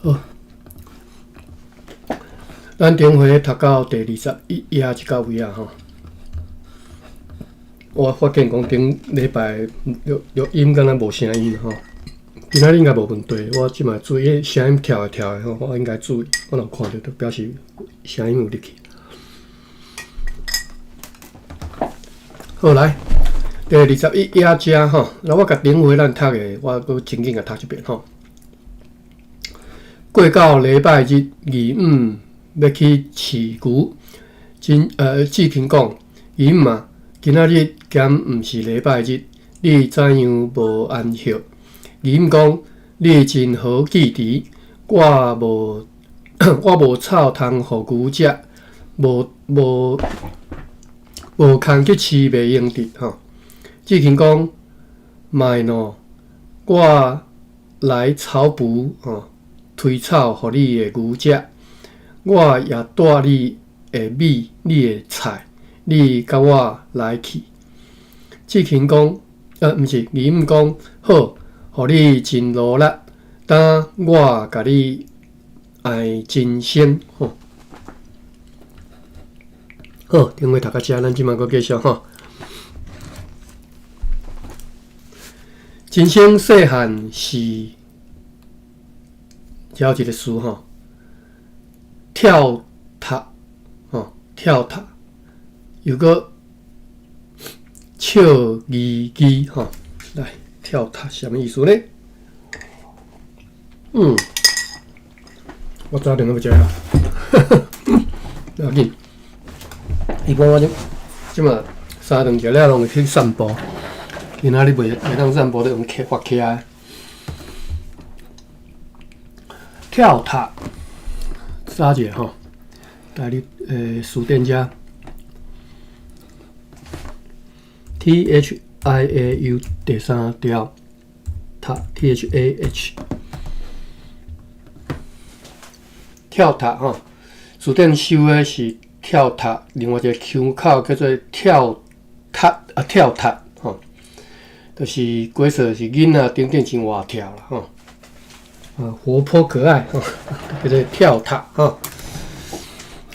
好，咱顶回读到第21页即到位啊吼。我发现讲顶礼拜录音敢若无声音吼，今仔日应该无问题。我即摆注意声音跳的吼，我应该注意，我若看到就表示声音有入去。好来，第21页遮吼，那我甲顶回咱读的，我搁真紧甲读一遍吼。过到礼拜日，义五要去饲牛，志平讲，义五啊。今仔日兼毋是礼拜日，你怎样无安歇？义五讲，你真好记伫，我无草通互牛食，无空去饲袂用得吼。志勤讲，卖喏，我来草圃吼，推草互你的牛食，我也带你的米，你的菜。你甲我来去，志勤讲，毋是，义五讲好，互你真努力，等我甲你爱真心吼。好，顶回读到遮，咱即摆搁继续吼。真心细汉是还有一个词吼，跳塔吼，跳塔。有个笑吟吟吼，来跳塔什么意思呢？我早点都不知啦，不要紧。一般我即马三顿食了，拢会去散步。今仔日袂当散步，就用滑起来。跳塔，啥者吼？大日书店家。THIAU 第三条，塔 THAH 跳塔吼，书店收的是跳塔，另外一个腔口叫做跳塔跳塔吼，就是过说是囡仔顶顶真活跳啦吼，活泼可爱吼，叫做跳塔吼。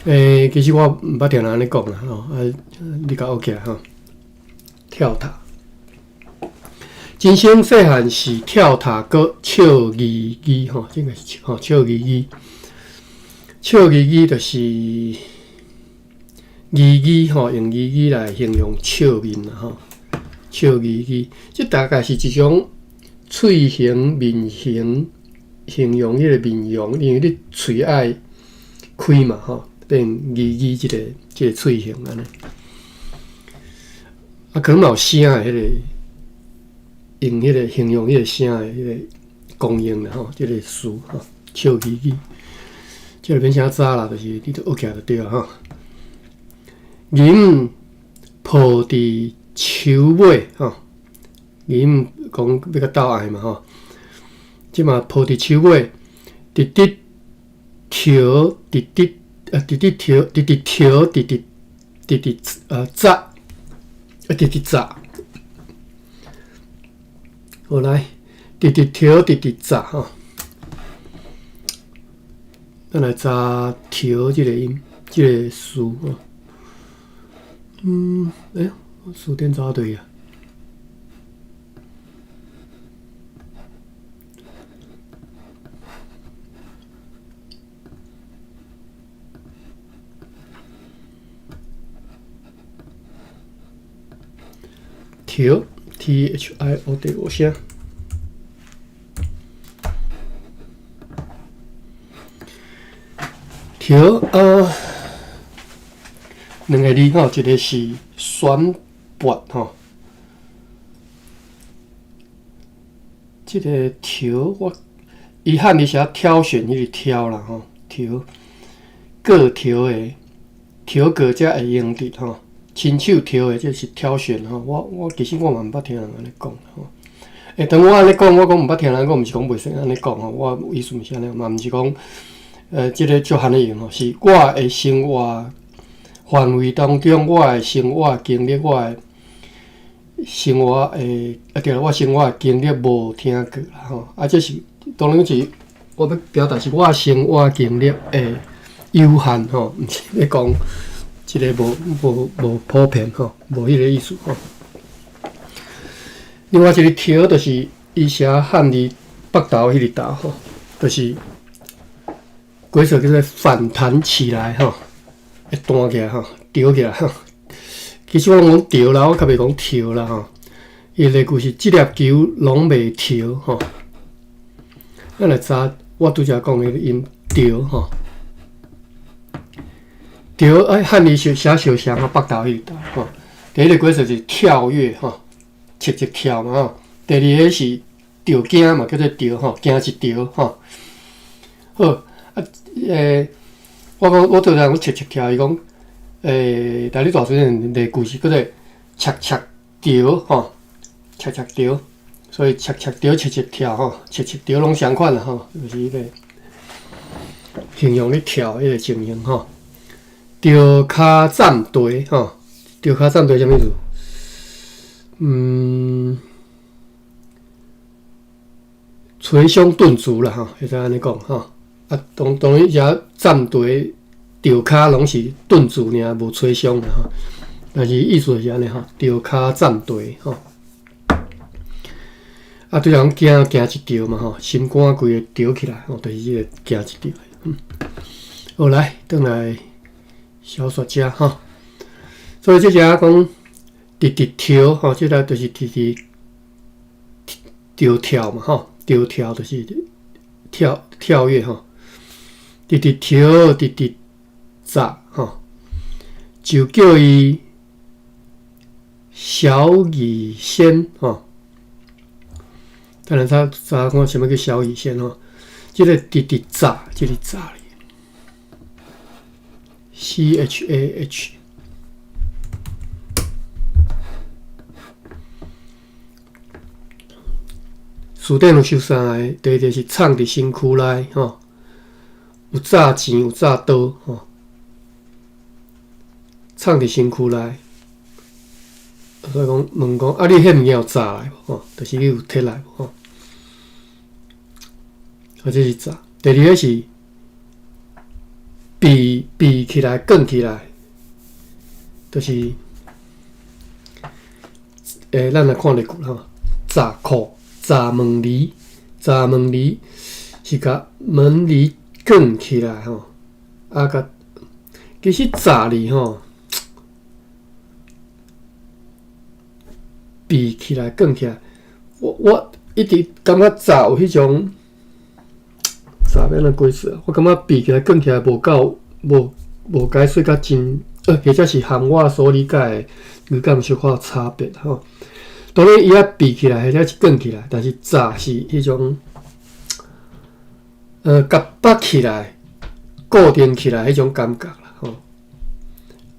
其实我毋捌听人安尼讲啦吼，你甲学起来吼。跳塔，真心细汉是跳塔，搁笑吟吟吼，这个是吼笑吟吟，笑吟吟就是吟吟吼，用吟吟来形容笑面啦吼，笑吟吟，这大概是一种喙形、面形形容迄个面容，因为你喙爱开嘛吼，变吟吟这个喙形安尼。可能嘛有声的迄个，用迄个形容迄个声的迄个功用啦吼，即个词吼，笑吟吟，即个免啥早啦，就是你都学起来就对啦吼。义五抱伫树尾吼，义五讲要甲斗爱嘛吼，即嘛抱伫树尾，直直跳，直直跳，直直跳，直直扎。直直扎，好来，直直跳，直直扎吼。咱来查跳这个音，这个词吼。词典查对啊。跳 THIO 对我写，跳两个字吼，一个是旋撥吼，这个跳我伊汉字写挑选迄个挑啦吼，挑各挑的挑各才会用得吼。亲手挑的，这是挑选吼。我其实我嘛毋捌听人安尼讲吼。当我安尼讲，我讲毋捌听人讲，毋是讲袂使安尼讲吼。我意思毋是安尼，嘛毋是讲即个足罕的用吼，是我的生活范围当中，我的生活经历，我的生活对我生活经历无听过啦吼。这是当然是我要表达是我生活经历的有限吼，毋是要讲一个无普遍吼，无迄个意思吼。另外一个条就是伊写汉字北投迄个投吼，就是鬼手叫做反弹起来吼，会弹起来吼，跳起来吼。其实我讲跳啦，我较袂讲跳啦吼。伊个句是即粒球拢袂跳吼。咱来查，我拄则讲迄个音调吼，调汉字写小翔啊，北投迄个吼。第一个规则是跳跃吼，直直跳嘛吼。第二个是调惊嘛，叫做调吼，惊一调吼。好我拄则讲直直跳，伊讲大理大水的句是叫做赤赤调吼。赤赤调，所以赤赤调、赤赤跳吼，赤赤调拢相款啦吼，就是迄个形容你跳迄个情形吼。吊骹站地吼，吊骹站地啥物事？捶胸顿足啦吼，会使安尼讲吼。啊，当然遮站地、吊骹拢是顿足尔，无捶胸啦吼。但是意思是安尼吼，吊骹站地吼。啊，对人行一条嘛吼，心肝规个调起来吼，就是迄个行一条。好来，转来小说家吼。所以这只讲直直跳吼，这个就是直直跳嘛吼，跳就是跳跃吼，直直跳，直直砸吼，就叫伊小雨仙吼。当然，查看什么叫小雨仙吼？这个直直炸，这里炸哩 ，CHAH。书店有收三个，第一个是藏伫身躯内吼，有炸钱有炸刀吼，藏伫身躯内。所以讲问讲，啊，你迄物件有炸来无？吼，就是你有摕来无？吼，或者是炸。第二个是闭起来、卷起来，就是咱来看例句吼，炸裤、炸门篱是甲门篱卷起来吼，啊甲其实炸哩吼。闭起来、卷起来，我一直感觉炸有迄种炸要安鬼词啊！我感觉闭起来、卷起来无解说甲真，或者是含我所理解的语感小可有差别吼。当然伊啊闭起来或者是卷起来，但是炸是迄种甲绑起来、固定起来迄种感觉啦吼。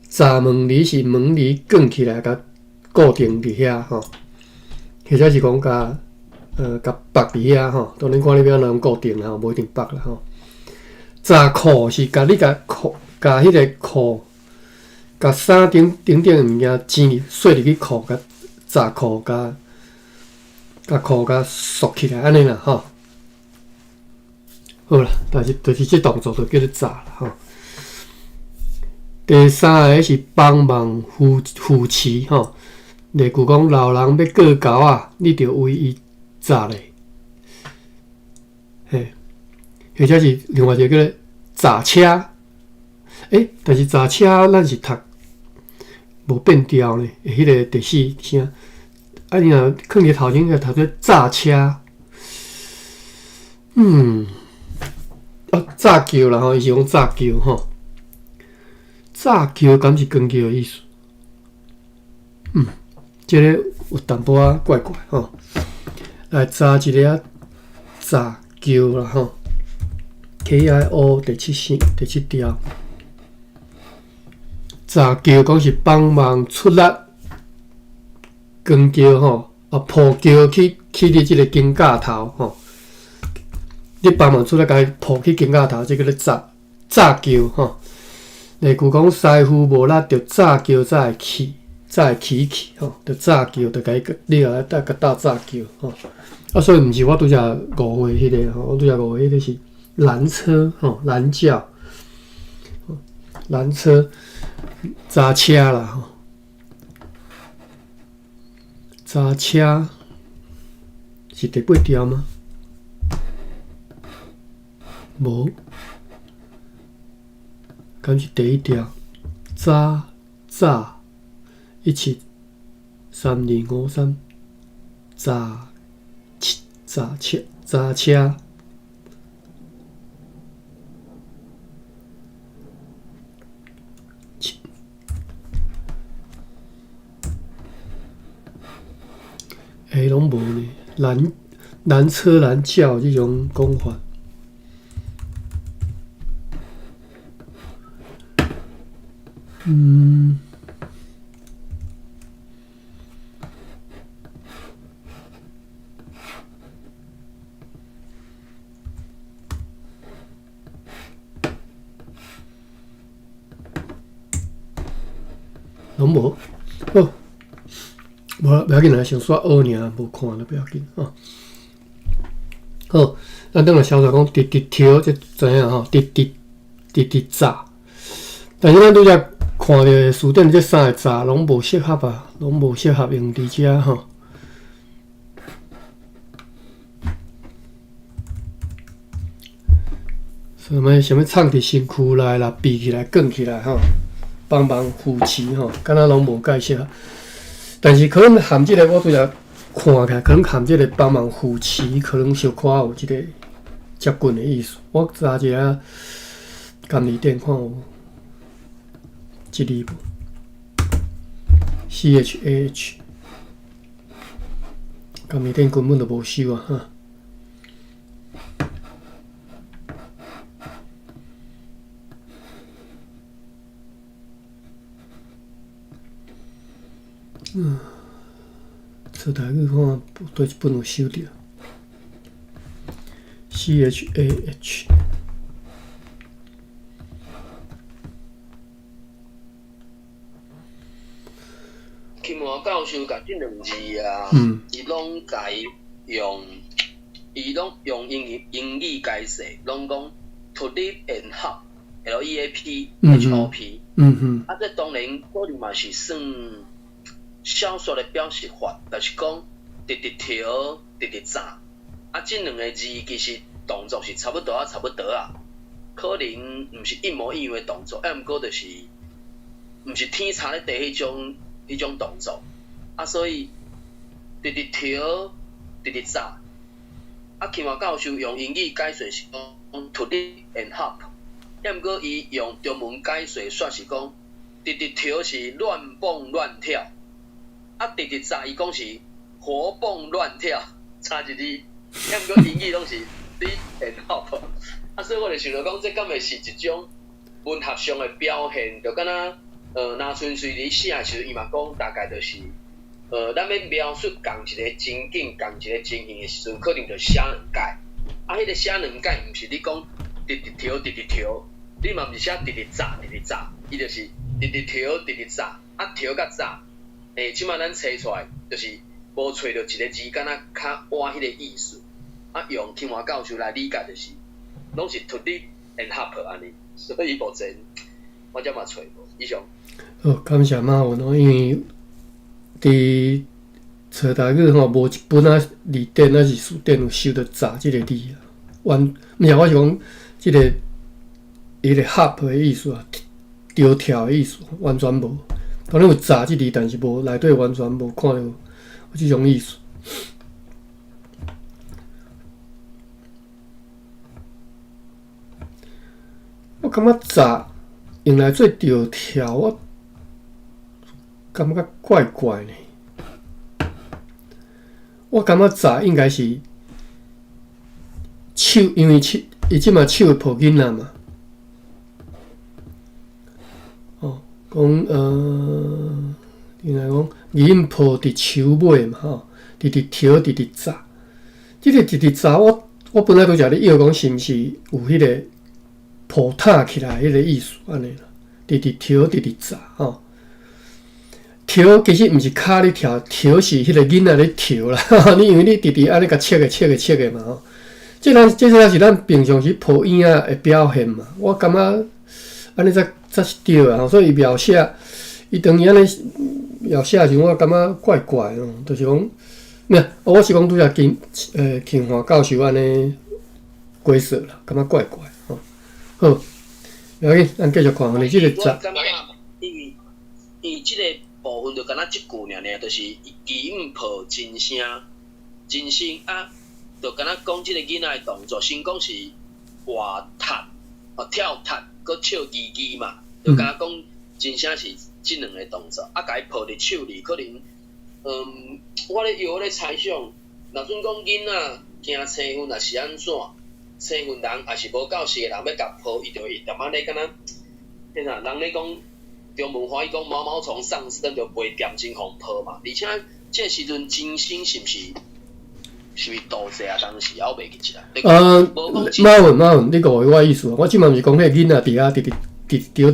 炸门篱是门篱卷起来甲固定伫遐吼，或者是讲甲绑伫遐吼，当然看你要哪样固定啦，无一定绑啦吼。炸裤是甲你裤，甲迄个裤，甲衫顶的物件剪入缩入去裤，甲炸裤，甲裤甲缩起来安尼啦吼。好啦，但是就是这动作就叫做炸啦吼。第三个是帮忙扶持吼。例句讲，老人要过沟啊，你着为伊砸咧，嘿，或者是另外一个叫做砸车，但是砸车咱是读无变调呢，迄个第四声，啊，你若放伫头前个读做炸车，炸桥啦吼，伊是讲炸桥吼，炸桥敢是光桥的意思，这个有淡薄仔怪怪吼，来查一个炸桥啦吼 ，KIO 第七条，炸桥讲是帮忙出力，光桥吼，抱桥去你这个金架头吼，你帮忙出力，甲伊抱去金架头，这个咧炸桥吼。例句讲，师傅无力，着炸桥才会起。再起吼，着炸桥，着甲伊你甲搭炸桥吼。所以毋是我拄则误会迄个吼，我拄则误会迄个是拦车拦轿，拦车砸车啦砸车是第8条吗？无，敢是第1条？砸17 3253砸车。拢无呢，拦车拦轿这种讲法。拢无哦。无啦，不要紧啦，想煞学尔，无看都不要紧吼。好，咱等下小说讲直条，才知影吼，直炸。但是咱拄则看到书顶这3个炸拢无适合啊，拢无适合用伫遮吼。什么藏伫身躯内啦，闭起来、卷起来吼，帮忙扶持吼，敢若拢无介适合。但是可能含这个，我拄则看起来，可能含这个帮忙扶持，可能小可有这个接近的意思。我查一下甘字典看有这字无 ，CHAH， 甘字典根本就无收啊哈。册台语看对一本有收着 ，CHAH。金华教授甲这2字啊，伊拢用英语解释，拢讲 to live and help，LEAP，HOP。啊，这当然可能嘛是算小说的表示法，就是讲直跳、直炸。啊，这2个字其实动作是差不多啊，可能毋是一模一样的动作，毋过就是毋是天差咧地迄种动作。啊，所以直跳、直炸。啊，清华教授用英语解说是讲 to live and help， 毋过伊用中文解说煞是讲直跳是乱蹦乱跳。啊，直炸伊讲是活蹦乱跳，差一字，毋过英语拢是 live and help。啊，所以我就想到讲，这敢会是一种文学上的表现？就敢若那纯粹伫写的时候，伊嘛讲大概就是咱要描述共一个情景、共一个情形的时阵，可能就写2解。啊，迄个写2解，毋是你讲直跳，你嘛毋是写直炸，伊就是直跳，炸，啊跳甲炸。即摆咱找出来，就是无找到一个字，敢若较换迄个意思。啊，用清华教授来理解，就是拢是 to live and help 安尼。所以目前我则嘛找无以上。好，感谢马文哦，因为伫册台语吼无一本仔字典还是书典有收到炸即个字啊。毋是，我是讲即个伊个 help 的意思啊，着跳的意思完全无。当然有炸即字，但是无内底完全无看到有即种意思。我感觉炸用来做着跳，我感觉怪怪呢。我感觉炸应该是手，因为伊即嘛手会抱囡仔嘛。讲应该讲囡抱伫树尾嘛吼，直跳直炸。即个直炸，我本来拄则咧摇讲是毋是有迄个抱塌起来迄个意思安尼啦，直跳直炸吼。跳其实毋是骹咧跳，跳是迄个囡仔咧跳啦。你因为你直安尼甲切个嘛吼，这是咱平常时抱影仔的表现嘛。我感觉安尼才是对啊。所以伊描写，伊当伊安尼描写时，我感觉怪怪哦，就是讲，我是讲拄则庆华教授安尼解说啦，感觉怪怪吼。好，不要紧，咱继续看你即个集。我感觉伊即个部分就敢若即句尔，就是基因抱真声。真心啊，就敢若讲即个囡仔的动作，先讲是活踏、跳踏，搁笑叽叽嘛，就敢若讲真正是即两个动作，啊，甲伊抱伫手里，可能，我咧猜想，若准讲囡仔惊青云，也是安怎？青云人也是无教识的人要甲抱，伊就会淡仔咧敢若，嘿呐，人咧讲中文话，伊讲毛毛虫上身就袂点真互抱嘛，而且这时阵真心是毋是？是毋是多势啊？当时我袂记起来。马文，你讲我意思，我即嘛毋是讲迄个囡仔伫遐伫囡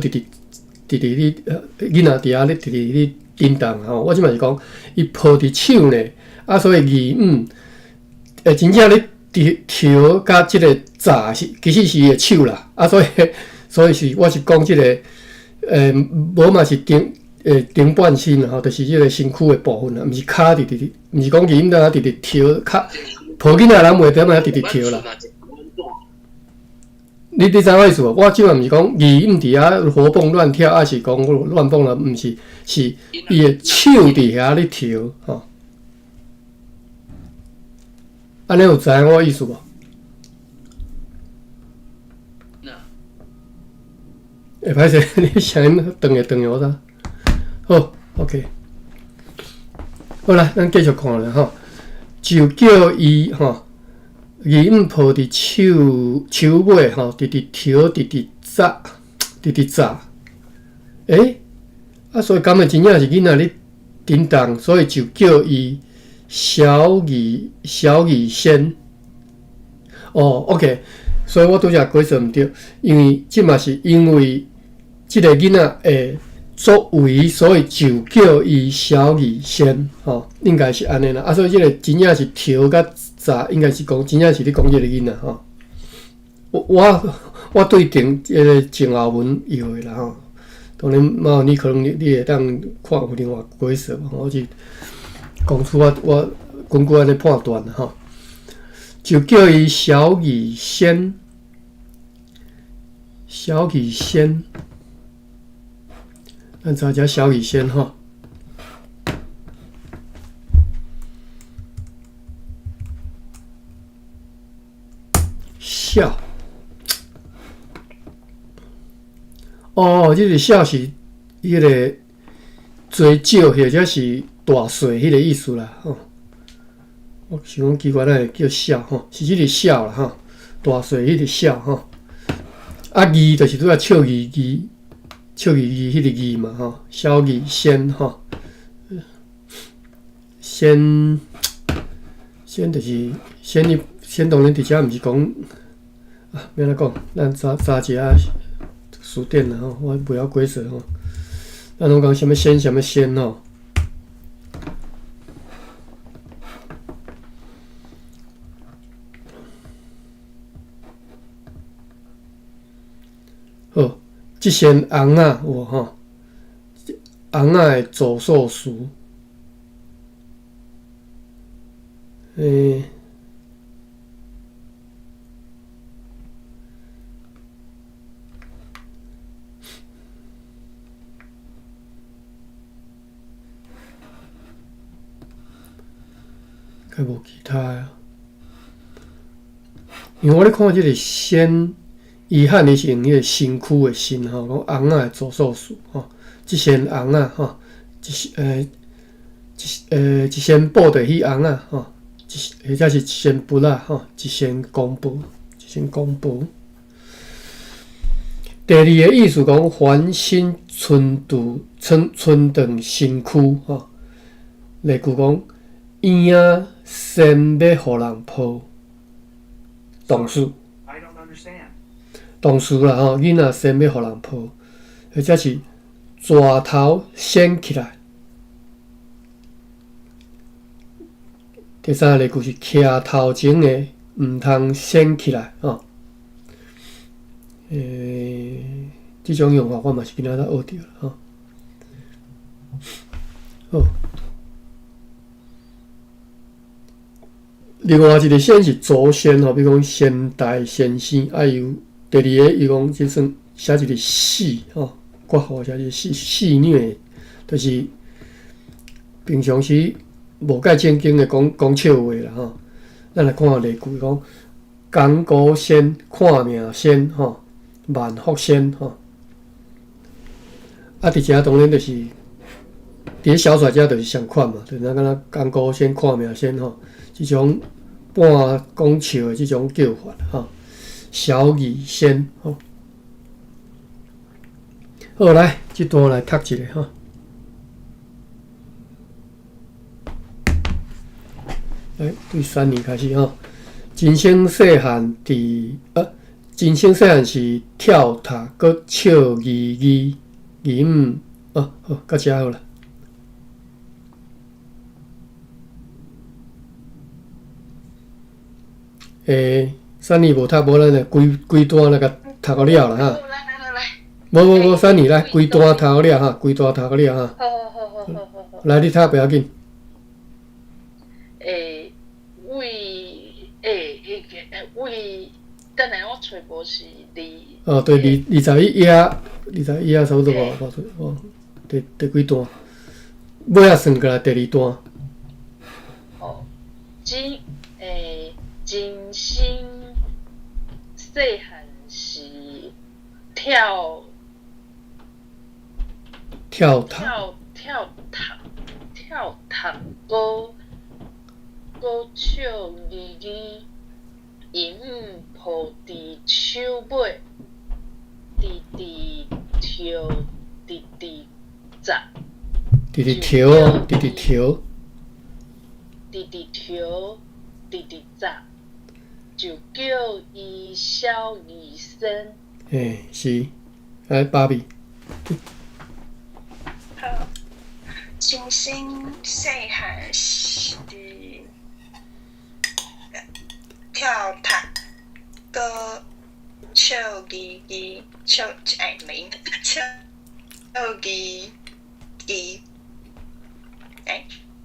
仔伫遐咧伫叮当吼，我即嘛是讲伊抱伫手呢，啊，所以字真正咧调甲即个扎是其实是伊的手啦，啊，所以是我是讲即个无嘛是顶半身吼，就是即个身躯的部分啦，毋是骹伫，毋是讲囡仔伫跳骹，抱囡仔人袂点啊伫跳啦。你知我意思无？我即嘛毋是讲囡伫遐活蹦乱跳，还是讲乱蹦啦？毋是，是伊的手伫遐咧跳吼。安尼有知影我意思无？歹势，你声音断我呾。好 ，OK， 好啦，咱继续看啦吼。就叫伊吼，囡抱伫手尾吼，直跳，直扎，啊，所以感觉真正是囡仔咧叮当，所以就叫伊小鱼仙。哦 ，OK， 所以我拄则解释毋对，因为即嘛是因为即个囡仔诶。作为，所以就叫伊小鱼仙，应该是安尼啦。啊，所以即个真正是跳甲扎，应该是讲真正是咧讲即个囡仔吼。我对定迄个前后文有诶啦吼。当然，嘛你可能你会当看有另外解释嘛，我是讲出我根据安尼判断啦吼。就叫伊小鱼仙，咱找一下小雨仙哈，笑。哦，这个笑是迄个做少或者是大岁迄个意思啦吼。我想讲奇怪，咱会叫笑吼，是即个笑啦吼，大岁迄个笑吼。啊，字就是拄仔笑字。笑语迄个字嘛吼，小语仙吼，仙就是仙当然伫遮毋是讲啊，免来讲，咱查一下书典啦吼，我不要解释吼，咱拢讲什么仙吼。好。即仙红仔有吼，红仔的走兽书，较无其他啊。因为我咧看即个仙。伊汉伊是用迄个身躯的身吼，讲红仔的走兽术吼，即身红仔吼，一身布着迄红仔吼，或者是一身布仔吼，一身公布。第二个意思讲还新春长身躯吼，例句讲婴仔先要互人抱，动词。动词啦吼，囡仔先要互人抱，或者是蛇头掀起来。第三个例句是徛头前的毋通掀起来吼。即种用法我嘛是今仔才学着啦吼。好，另外一个先是祖先吼，比如讲先代先生，啊有第二个伊讲即算写一个戏吼，括号写一个戏虐，就是平常时无介正经的讲笑话啦吼。咱来看例句讲，江湖先，看命先吼，万福先吼。啊，伫遮当然就是伫咧小说遮就是相款嘛，就是咱敢若江湖先，看命先吼，即种半讲笑的即种叫法吼，小义先吼。好，来，即段来读一下吼。来，对3年开始吼。真生细汉真生细汉是跳塔，搁笑义好，到遮好啦。3年无读，无咱来规段来甲读到了啦哈。无3年来规段读到了哈，规段读到了哈。好。来，你读不要紧。为，等下我找无是哦，对，21页差不多无第几段？尾仔算过来第2段。哦，真心细汉是跳塔，搁笑义，银抱伫手尾，直跳，直扎，就叫伊小医生。是，来芭比。好，真心细汉是跳塔，搁笑义，笑义，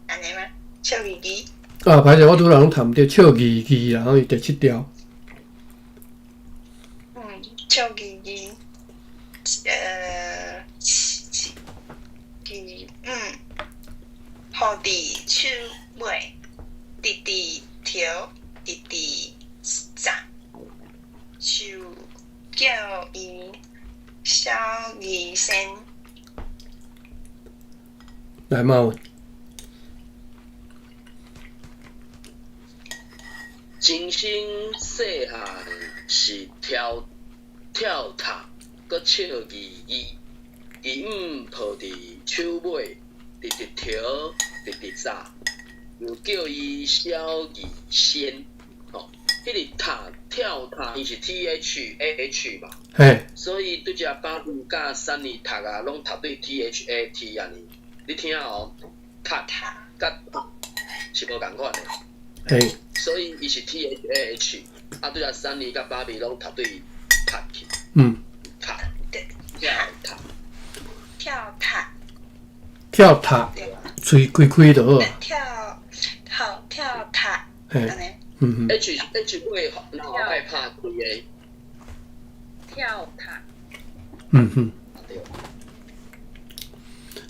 安尼吗？笑义。啊，歹势，我拄仔拢读毋着，笑义啦，然后第7条。笑义，抱伫手尾，直跳，直扎，就叫伊小医生。来，马文。真生细汉是跳塔，搁笑义，伊抱伫手尾，直跳，直扎，又叫伊小义先。吼，迄个跳塔，伊是 THAH 嘛。嘿。所以对只芭比甲3年读啊，拢读对 THAT 啊呢。你听哦，塔甲是无共款的。嘿。所以伊是 THAH， 啊对啊，3年甲芭比拢读对塔去。塔。跳塔，嘴开开就好啊。跳塔。嘿。H 尾然后爱拍开的。跳塔。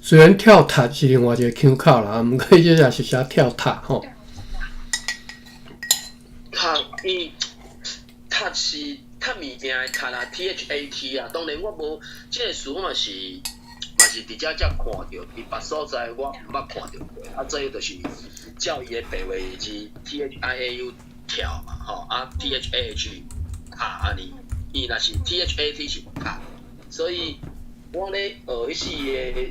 虽然跳塔是另外一个腔口啦，毋过伊也是写跳塔吼。塔是塔物件的塔啦 ，THAT 啊。当然我无即个词，我嘛是伫遮才看到，伫别所在我毋捌看到过。啊，主要就是照伊的白话是 THIAU 跳嘛，吼啊 THAH 塔安尼，伊若是 THAT 是塔，所以我咧学迄时的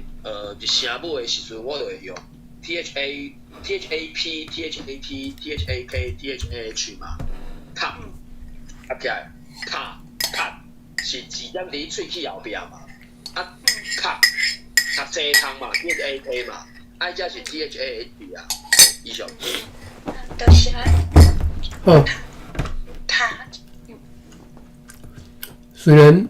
日声母的时阵，我就会用 THAP、THAT、THAK、THAH 嘛，塔合起来，塔是字音伫喙齿后壁嘛，啊塔读西汤嘛 ，THAK 嘛，啊遮是 THAH 啊，以上。多谢。好，虽然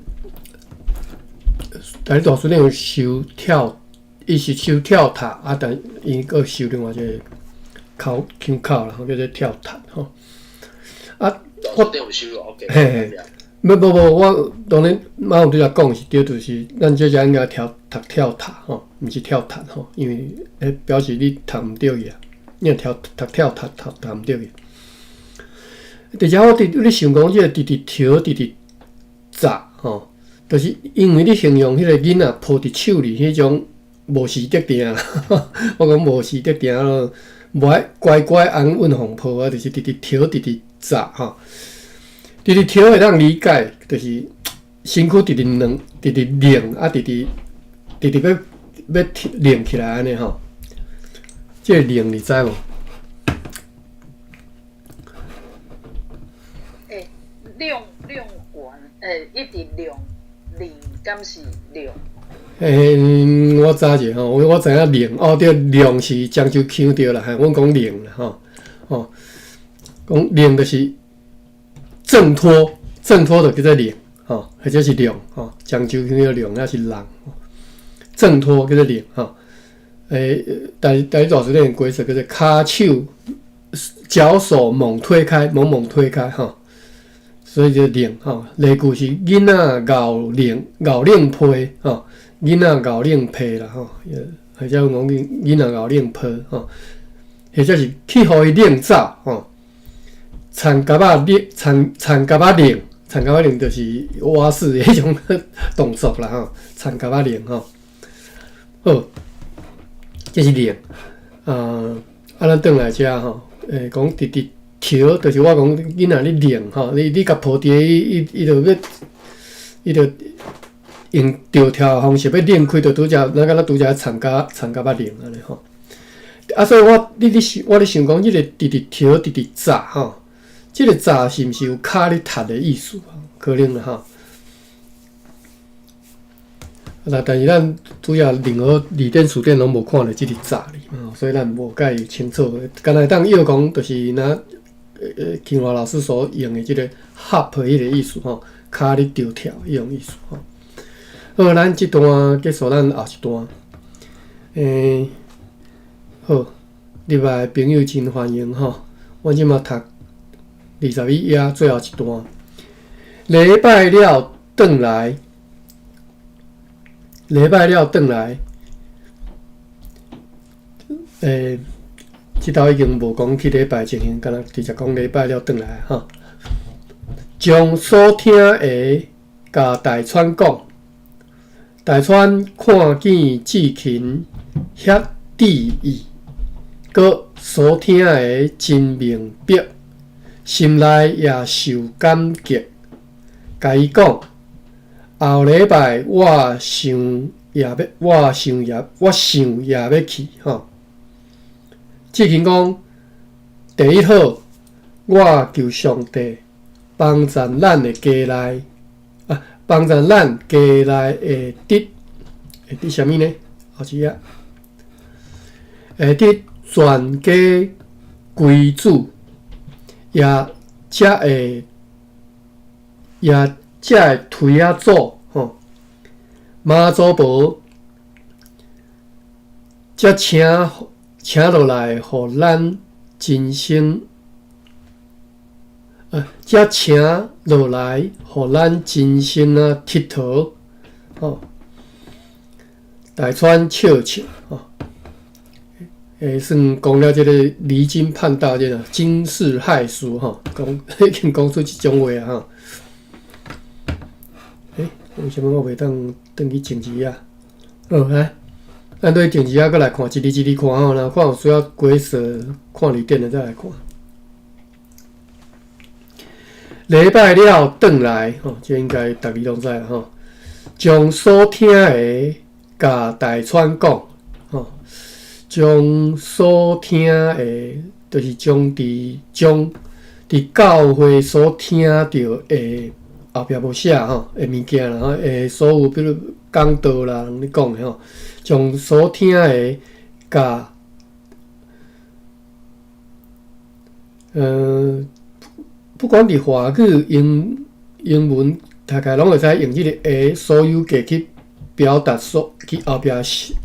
台大书店有收跳，伊是收跳塔啊，但伊个收另外一个口啦，叫做跳塔吼。啊，我店有收入 OK。嘿嘿，无，我当然马上对他讲是对，就是咱这应该读跳塔吼，毋是跳塔吼，因为表示你读毋对去啊，你若读跳塔读毋对去。而且我伫咧想讲，即个直跳直砸吼，就是因为你形容迄个囡仔抱伫手里迄种无时得定，我讲无时得定咯，无爱乖乖安稳放抱啊，就是直跳直砸吼。直跳会当理解，就是身躯直拧啊，直要拧起来安尼吼。即个拧你知无？量完，一直量，敢是量？我知者吼，我知影拧哦，对，拧是漳州腔对啦，阮讲拧啦吼，哦，讲拧就是挣脱就叫做拧吼，或者是量吼，漳州腔叫量，那是人挣脱叫做拧吼。台大书店的规则叫做骹手、脚手猛推开吼。所以就拧吼，例句是囡仔咬拧皮吼，囡仔咬拧皮啦吼，或者讲囡仔咬拧皮吼，或者是去互伊拧走吼，田夹仔拧就是蛙式的迄种动作啦吼，田夹仔拧吼，好，这是拧咱转来遮吼，讲直跳，就是我讲囡仔咧拧吼，你甲抱伫伊就用吊跳的方式要拧开，就拄则咱敢若拄则田夹仔拧安尼吼。啊，所以我咧想讲，即个直跳直砸吼，即个砸是毋是有骹咧踢的意思啊？可能啦吼。但是咱主要任何字典书店拢无看到即个砸哩，所以咱无介清楚。敢若当要讲，就是清华老师所用的即个 hop 迄个意思吼，骹咧吊跳迄种意思吼。好，咱即段结束，咱后一段。好，入来的朋友真欢迎吼。我即马读21页最后一段。礼拜了转来，即道已经无讲去礼拜情形，敢若直接讲礼拜了转来吼。将所听的甲大川讲，大川看见志勤遐志意，佮所听的真明白，心内也受感激。甲伊讲，后礼拜我想也要去吼。志勤讲，第一好，我求上帝帮助咱的家内，帮助咱家内会得啥物呢？后一页，会得全家归主，也会推啊做吼，妈祖婆，则请落来，互咱真心，则请落来，互咱真心啊佚佗，吼，大川笑吼，算讲了即个离经叛道，即个惊世骇俗吼，已经讲出即种话啊吼。为什么我袂当转去前几页？来。咱对电视仔，搁来看，一字看吼，若看有需要规则看字典的再来看。礼拜了转来吼，这应该逐字拢知啦吼。将所听的甲大川讲吼，将所听的，就是将教会所听到的后壁无写吼的物件啦，吼所有比如讲道啦，你讲的吼。将所听的甲不管伫华语、英文、大概拢会使用即个 A 所有嘅去表达去后壁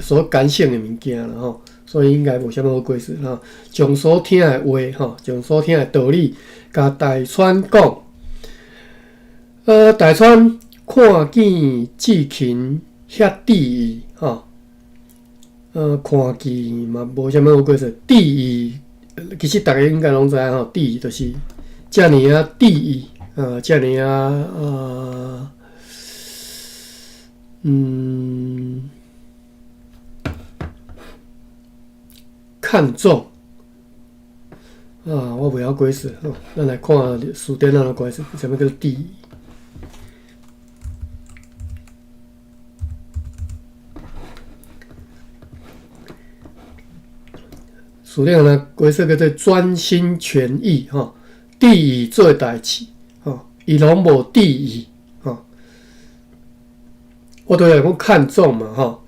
所感性的物件啦吼，所以应该无啥物好解释吼。将所听的话吼，将所听的道理，甲大川讲。大川看见志勤遐得意吼，看见嘛无啥物好解释。得意其实大家应该拢知影吼，得意就是遮尔啊得意遮尔啊看重我袂晓解释吼，咱来看词典咱来解释啥物叫得意。词典呢解释叫做专心全意吼，得意做代志吼，伊拢无得意吼。我都来讲看重嘛吼，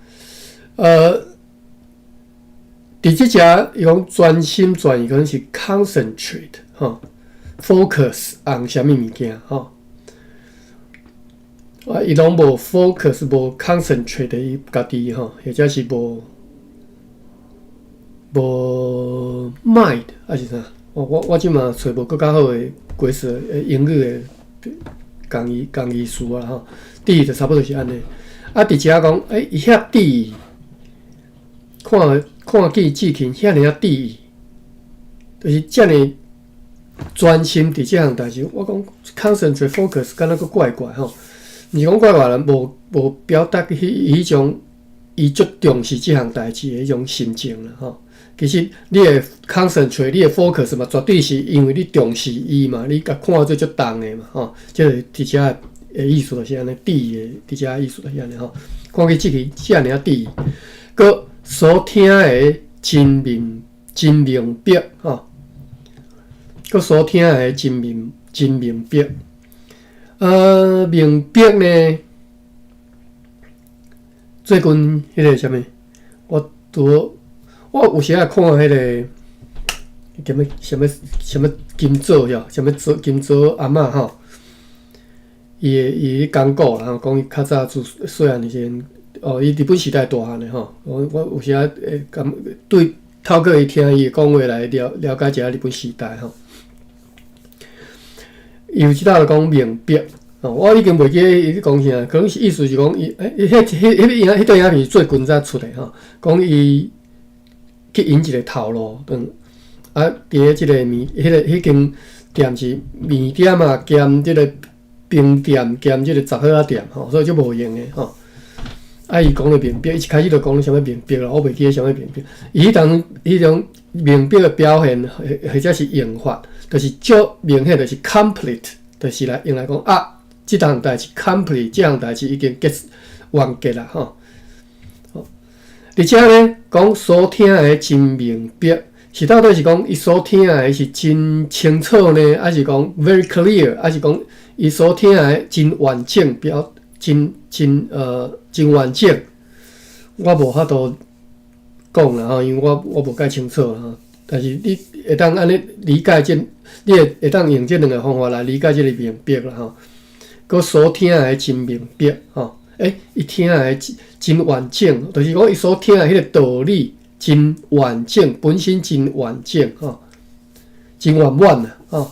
伫即只伊讲专心专意，可能是 concentrate 吼 ，focus on 啥物物件吼。伊拢无 focus 无 concentrate 伊家己吼，或者是无 mind 还是啥？我即嘛找无更较好的解释英语的共义词啊吼，得意就差不多是安尼。伫遮讲，伊遐得意，看见志勤遐尔得意，就是遮尔专心伫即项代志。我讲 concentrate focus， 敢若个怪怪吼，毋是讲怪怪啦，无表达迄种伊足重视即项代志的迄种心情啦吼。其实你的 concentrate， 你的 focus 嘛，绝对是因为你重视伊嘛，你甲看做足重的嘛吼，即个伫遮的意思就是安尼，得意的伫遮意思就是安尼吼。看见即个遮尔得意，佮所听的真明白吼，佮所听的真明白。明白呢？最近迄个啥物？我有时啊看迄个什么金座哟，什么金座阿嬷吼，伊讲古啦，讲伊较早细汉时阵，伊日本时代大汉的吼，我有时啊对透过伊听伊讲话来了解一下日本时代吼。有即道讲明白。我已经袂记伊讲啥，可能是意思是讲伊，迄段影片是最近才出的吼，讲伊去引一个头路，伫咧即个迄间店是面店啊，兼即个冰店，兼即个杂货仔店吼，所以就无用的吼。伊讲了明白，伊一开始就讲啥物明白啦，我袂记啥物明白。伊迄种明白的表现，或者是用法，就是足明显，就是 complete， 就是来用来讲即项代志 complete， 即项代志已经完结啦吼。而且呢，讲所听的真明白，是到底是讲伊所听的是真清楚呢，还是讲 very clear， 还是讲伊所听的真完整真完整？我无法度讲啦吼，因为我无介清楚啦吼。但是你会当安尼理解你会当用这两个方法来理解这个明白啦吼。佮所听的真明白吼，伊听的真完整，就是讲伊所听的迄个道理真完整，本身真完整吼，真圆满啦吼。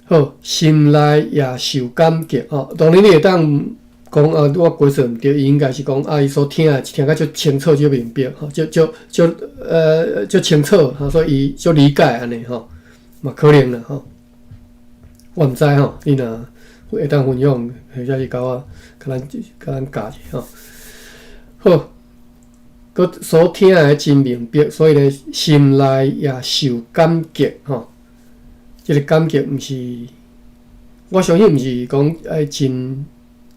好，心内也受感激吼。当然你会当讲我解释毋对，伊应该是讲伊所听的听甲足清楚、足明白吼，足清楚吼，所以伊足理解安尼吼，嘛可能啦吼。我毋知吼，你若会当分享，或者是甲咱教者吼。好，佮所听的真明白，所以呢，心内也受感激吼。这个感激毋是，我相信毋是讲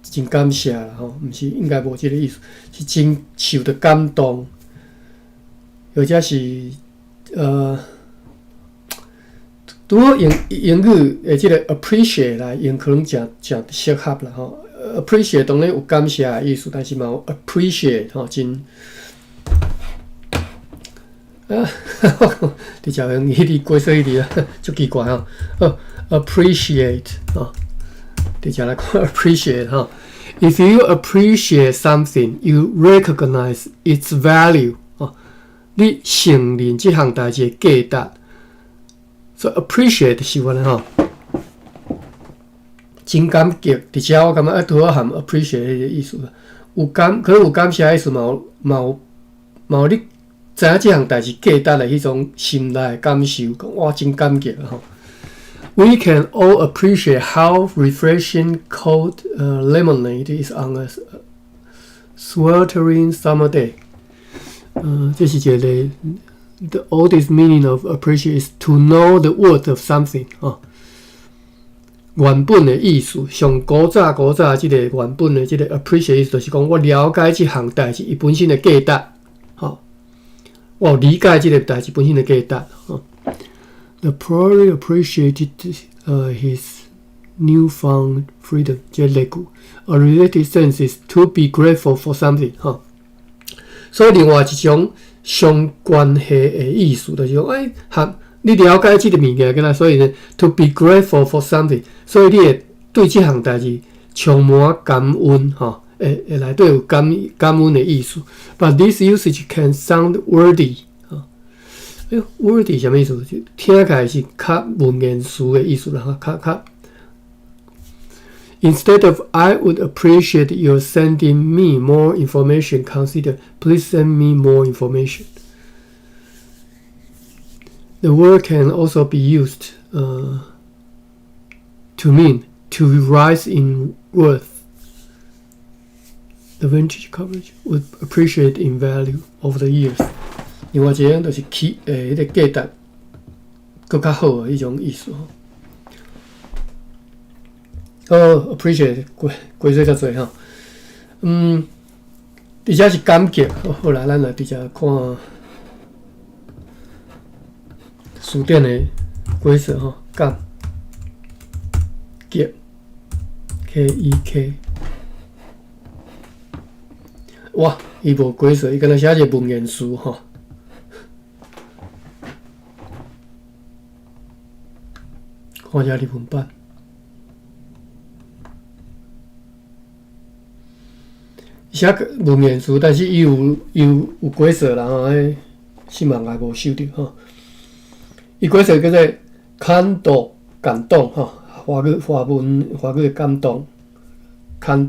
真感谢啦吼，毋是应该无这个意思，是真受着感动，或者是拄好用英语的即个 appreciate 来用，可能诚适合啦吼。appreciate 当然有感谢的意思，但是嘛有 appreciate 吼，真伫遮用迄个解释迄个足奇怪吼。好 appreciate 啊，直接来看 appreciate 哈。If you appreciate something, you recognize its value 啊，你承认这项代志的价值。所以 appreciate 是我的哈，真感激。而且我感觉拄好含 appreciate 迄个意思啦。可能有感谢的意思嘛有你知影这项代志价值的迄种心内的感受，讲哇真感激啊吼。We can all appreciate how refreshing cold lemonade is on a sweltering summer day. 这是一个 The oldest meaning of appreciate is to know the worth of something 啊。原本的意思，上古早即个原本的即个 appreciate 就是讲我了解即项代志伊本身的价值，吼，我理解即个代志本身的价值，吼。The poor appreciated his newfound freedom 即个例句 ，a related sense is to be grateful for something 哈。所以另外一种相关系的意思就是讲，你了解即个物件，个所以呢 ，to be grateful for something， 所以你会对即项代志充满感恩哈，会内底有感恩的意思。But this usage can sound wordy。wordy 什么意思？就听起来是较文言词的意思啦，较。Instead of I would appreciate your sending me more information, consider please send me more information. The word can also be used to mean to rise in worth. The vintage coverage would appreciate in value over the years. 另外一种就是迄个价值更较好的迄种意思吼。appreciate 规则较侪吼。而且是感激。好啦，咱来直接看词典的规则吼，感激 ，K-E-K。哇，伊无规则，伊敢若写一个文言词吼。看一下日文版，写文言词，但是伊有规则啦吼，新闻也无收到吼。伊规则叫做感动吼，华语的感动，感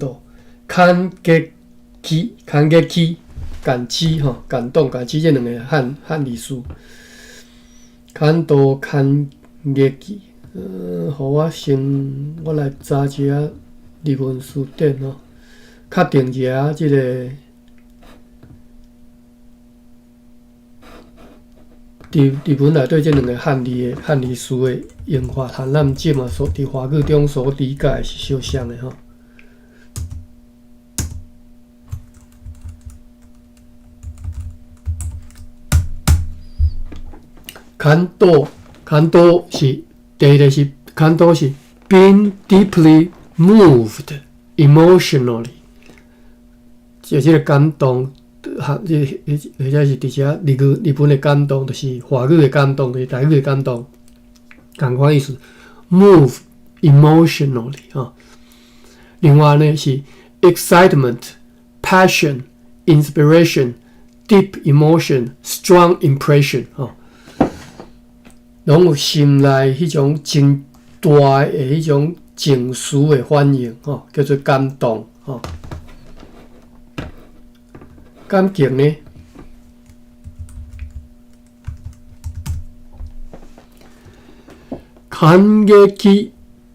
激吼，感动这两个汉字词，感激。互我来查一下日文词典吼，确定一下即个日文内底即两个汉字词的用法，和咱即嘛伫华语中所理解是相像的吼。感動是。第一个是感动是 being deeply moved emotionally， 即个感动，或者是伫遮日本的感动，就是华语的感动，就是台语的感动，同款意思 ，move emotionally 啊。另外呢是 excitement、passion、inspiration、deep emotion、strong impression 啊。拢有心内迄种真大的迄种情绪的反应吼，叫做感动吼。感激呢，感激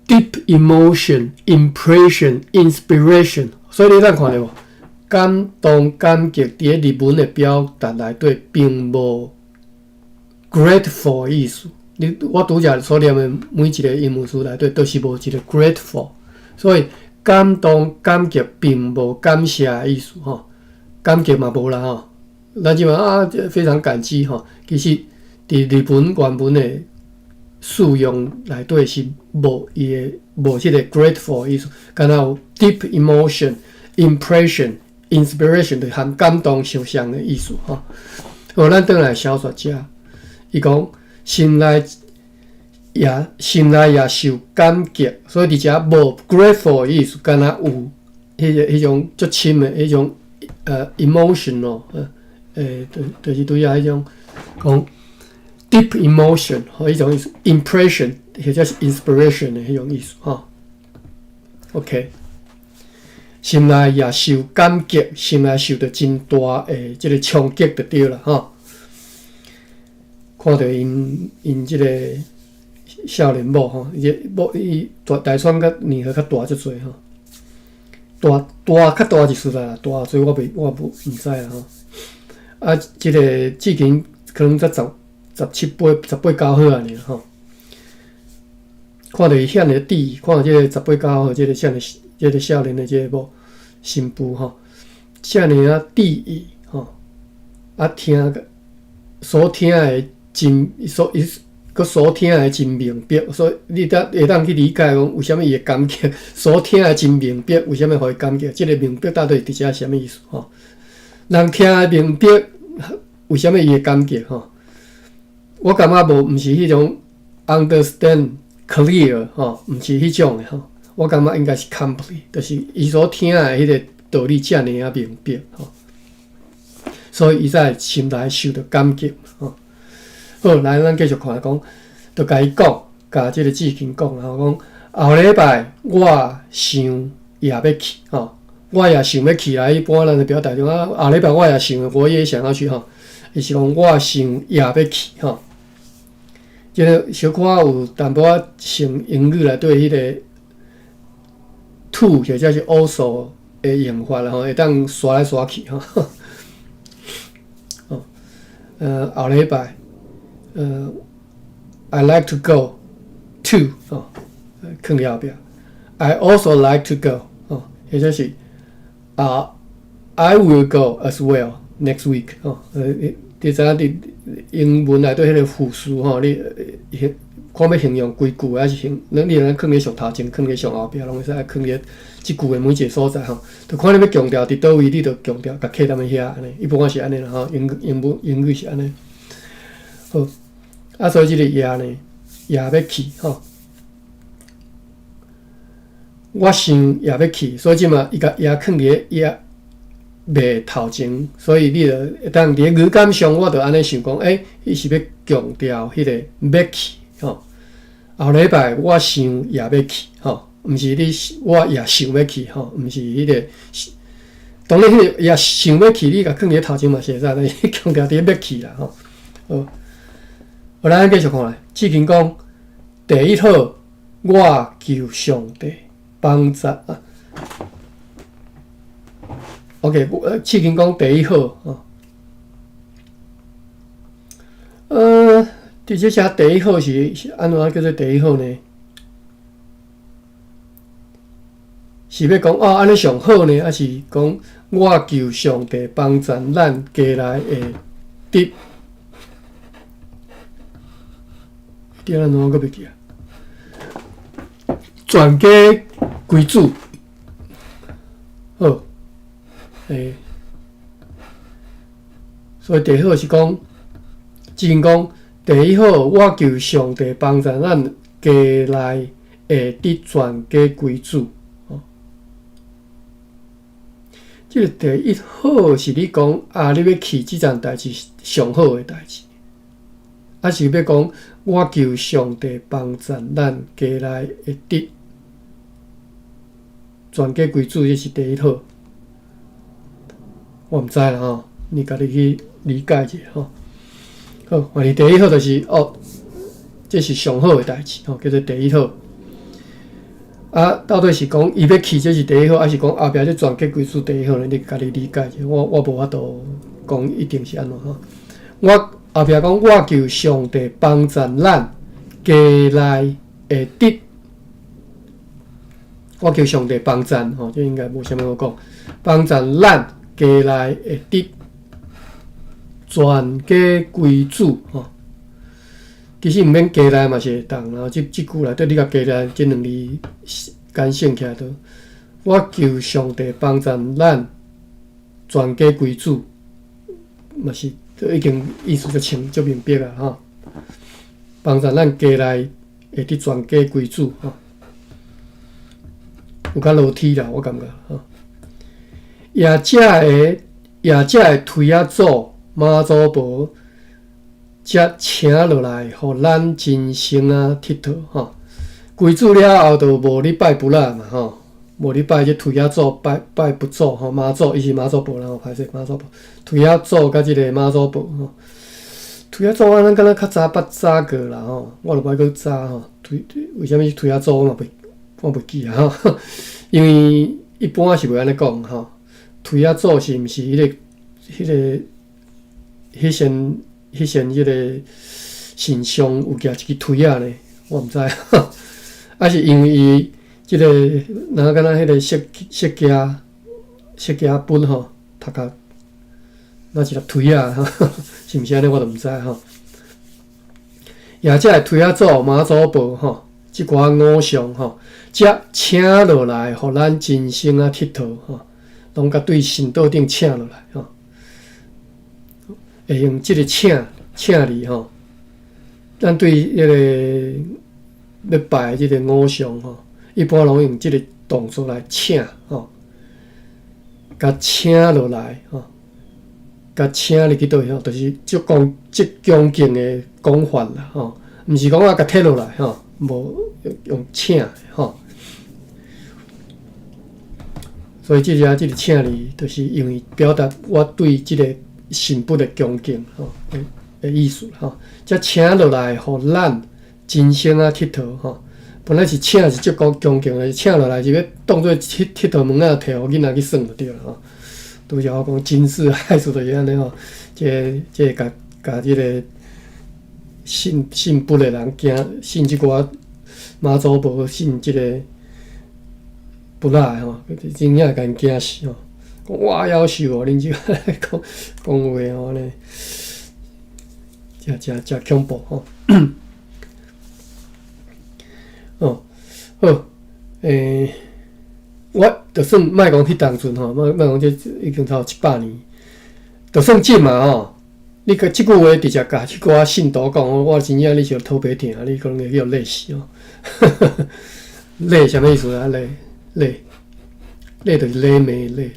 deep emotion, impression, inspiration， 所以你咱看到无？感动、感激伫日文的表达内底，并无 grateful 的意思。我拄则所念的每一个英文词内底都是无一个 grateful， 所以感动、感激并无感谢的意思吼，感激嘛无啦吼，咱即嘛非常感激吼，其实伫日本原文的使用内底是无即个 grateful 的意思，敢若有 deep emotion、impression、inspiration 就和感动相像的意思吼。好，咱转来小说者，伊讲。心内也心内也受感激，所以伫遮无 grateful 意思，敢若有迄种足深的迄种emotional，就是对啊迄种讲 deep emotion 和迄种 impression， 或者是 inspiration 的迄种意思哈。OK， 心内也受感激，心内受到真大的即个冲击就对了哈。看到因即个少年某吼，伊大川甲年岁较大足侪吼，大较大一丝啦，大所以我无毋知啦吼。啊，即个志勤可能才17、18、19岁安尼吼。看到伊显个底，看到即个18、19岁即个即个少年的即个某新妇吼，遮尔啊得意吼，啊所听的真所听的真明白，所以你会当去理解讲为虾米伊会感激，所听的真明白，为虾米互伊感激？即个明白到底伫遮啥物意思吼？人听的明白，为虾米伊会感激吼？我感觉毋是迄种 understand clear 吼，毋是迄种的吼。我感觉应该是 complete， 就是伊所听的迄个道理遮尔啊明白吼，所以伊才心内受到感激吼。好，来咱继续看讲，就甲伊讲，甲即个志勤讲，然后讲后礼拜我想也要去吼，我也想要去啦。一般咱就表达种啊，后礼拜我也想，我也想要去吼。伊是讲我想也要去吼，即个小可有淡薄仔像英语内底迄个 to 或者是 also 的用法啦吼，会当刷来刷去吼。后礼拜。I like to go to 放后壁 I also like to go 或者是I will go as well next week 你知影伫英文内底迄个复数你看要形容规句还是你能放伫上头前，放伫上后壁，拢会使放伫即句的每一个所在就看你要强调伫倒位，你就强调甲刻踮伫遐安尼，一般是安尼啦英语是安尼。好。所以即个也呢，也要去吼。我想也要去，所以即嘛伊甲也放伫也袂头前，所以你就会当伫语感上，我就安尼想讲，伊是要强调迄个要去吼。后礼拜我想也要去吼，毋是我也想要去吼，毋是迄个。当然，迄个也想要去，你甲放伫头前嘛是会使，但是强调伫要去啦吼。好。好，咱继续看来。志勤讲，第一套，我求上帝帮助啊。OK， 志勤讲第一号伫即写第一号是安怎叫做第一号呢？是要讲安尼上好呢，还是讲我求上帝帮助咱家来会得？第二喏，我袂记啊。全家归主，好，所以第一号是讲，志勤讲第一号，我求上帝帮助咱家内会得全家归主。即个第一号是你讲你要去即件代志上好的代志。是要讲，我求上帝帮助咱家内会得全家归主，这是第一套。我毋知啦吼，你家己去理解者吼。好，反正第一套就是这是上好的代志吼，叫做第一套。到底是讲伊要去这是第一号，还是讲后壁这全家归主第一号呢？你家己理解者，我无法度讲一定是安怎吼。我后壁讲，我求上帝帮助咱家内会得，我求上帝帮助吼，这应该无啥物好讲，帮助咱家内会得全家归主吼。其实毋免家内嘛是会当，然后即句内底你甲家内即两字简写起来都，我求上帝帮助咱全家归主，嘛是。已经意思就清足明白啊吼，帮助咱家内会伫全家归主吼，有较落体啦，我感觉吼。也者的推仔祖妈祖婆，则请落来，互咱真心啊佚佗吼。归主了后，就无咧拜不啦嘛吼，无咧拜即推仔祖，拜不祖吼，妈祖伊是妈祖婆啦吼，歹势妈祖婆，推仔祖甲即个妈祖婆吼。推仔祖啊，咱敢若较早过啦吼，我著无去早吼。为虾米推仔祖我袂记啊吼，因为一般是袂安尼讲吼。推仔祖是毋是迄先迄个神像有举一支推仔呢？我毋知，啊是因为伊即个若敢若迄个设计本吼，头壳那一粒推仔吼，是毋是安尼我都毋知吼。也则推仔祖妈祖婆吼，即寡偶像吼，则请落来，互咱真心啊佚佗吼。拢甲对神道顶请落来吼，会用即个请字吼，咱对迄个要拜即个偶像吼，一般拢用即个动作来请吼，甲请落来吼，甲请入去倒吼，就是即恭敬的讲法啦吼，毋是讲啊甲摕落来吼，无用请吼。所以即个请字，就是因为表达我对即个神佛的恭敬吼的意思吼。则请落来，互咱真心啊佚佗吼。本来是请是足够恭敬的，请落来是要当做佚佗物仔摕互囝仔去耍就对了吼。拄则我讲惊世骇俗就是安尼吼，即甲即个信佛的人惊信即寡妈祖婆信即个。不赖吼，真正会甲因惊死吼！讲哇夭寿哦，恁即个讲话吼呢，真恐怖吼！哦，好，我就算莫讲迄当阵吼，莫讲这已经超700年，就算近嘛吼。你个即句话直接甲即个信徒讲，我真正你是土白疼，你可能会叫累死哦。累啥物意思啊？累就是累没累了。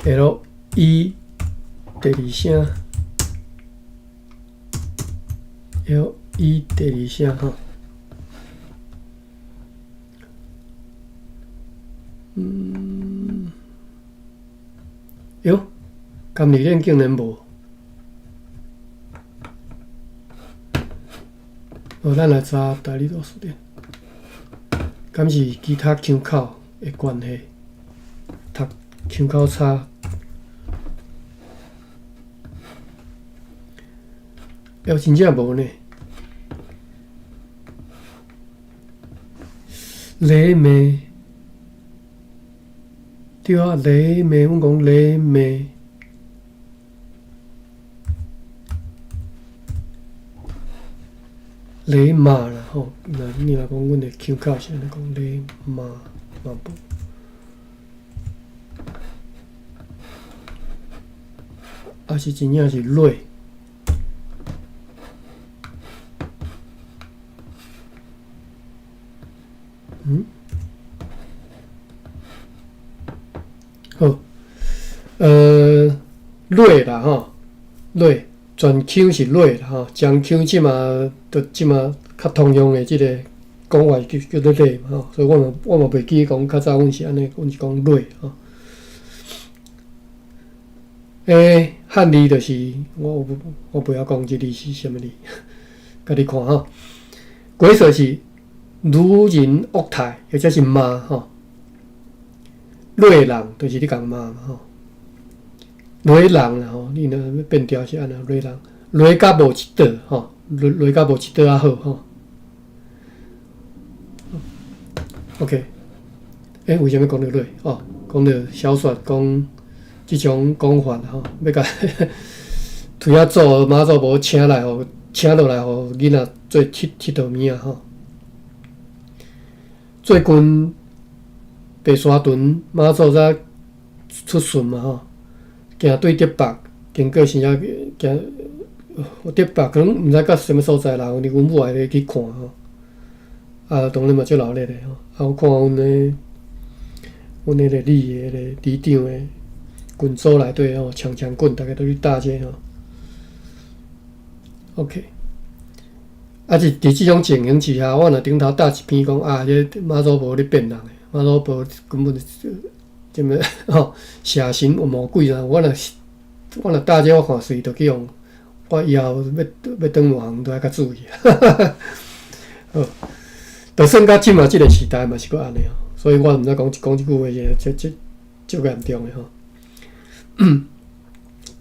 L E 第二声 ，L E 第二声哈。哟，今年竟然无。咱来查大理岛书店，敢是其他腔口的关系？读腔口差，真正无呢。雷妹，对啊，雷妹，阮讲雷妹。雷马啦吼，那你若讲阮的腔口是安尼讲雷马嘛无，啊是真正是累。好，累啦吼，累。全腔是累啦吼，将腔即嘛较通用的即个讲话叫做累嘛吼，所以我嘛袂记讲较早阮是安尼，阮是讲累吼。汉字就是我不晓讲即字是啥物字，甲你看吼。鬼说是女人恶态，或者是骂吼。累人就是你讲骂嘛吼。累人啦吼，你若要变调是安尼，累人，累甲无一道吼，累甲无一道啊好吼。OK， 为什么讲到累？哦，讲到小说讲即种讲法吼，要甲推仔祖、妈祖婆请落来，互囡仔做佚佗物啊吼。最近白沙屯妈祖才出巡嘛吼。行对德北，经过是遐行有伫别可能毋知到什么所在啦，阮母爱咧去看吼。啊，当然嘛足热烈的吼。啊，我看阮迄个里迄个里长的群组内底吼，强棍，大家都去搭者吼。OK。啊，伫即种情形之下，我若顶头搭一篇讲啊，这马祖婆咧骗人诶，马祖婆根本什么吼邪神魔鬼啦，我若搭这我看随着去用，我以后要转换都要较注意。好，就算到即嘛即个时代嘛是搁安尼吼，所以我毋知讲即句话是足严重诶吼。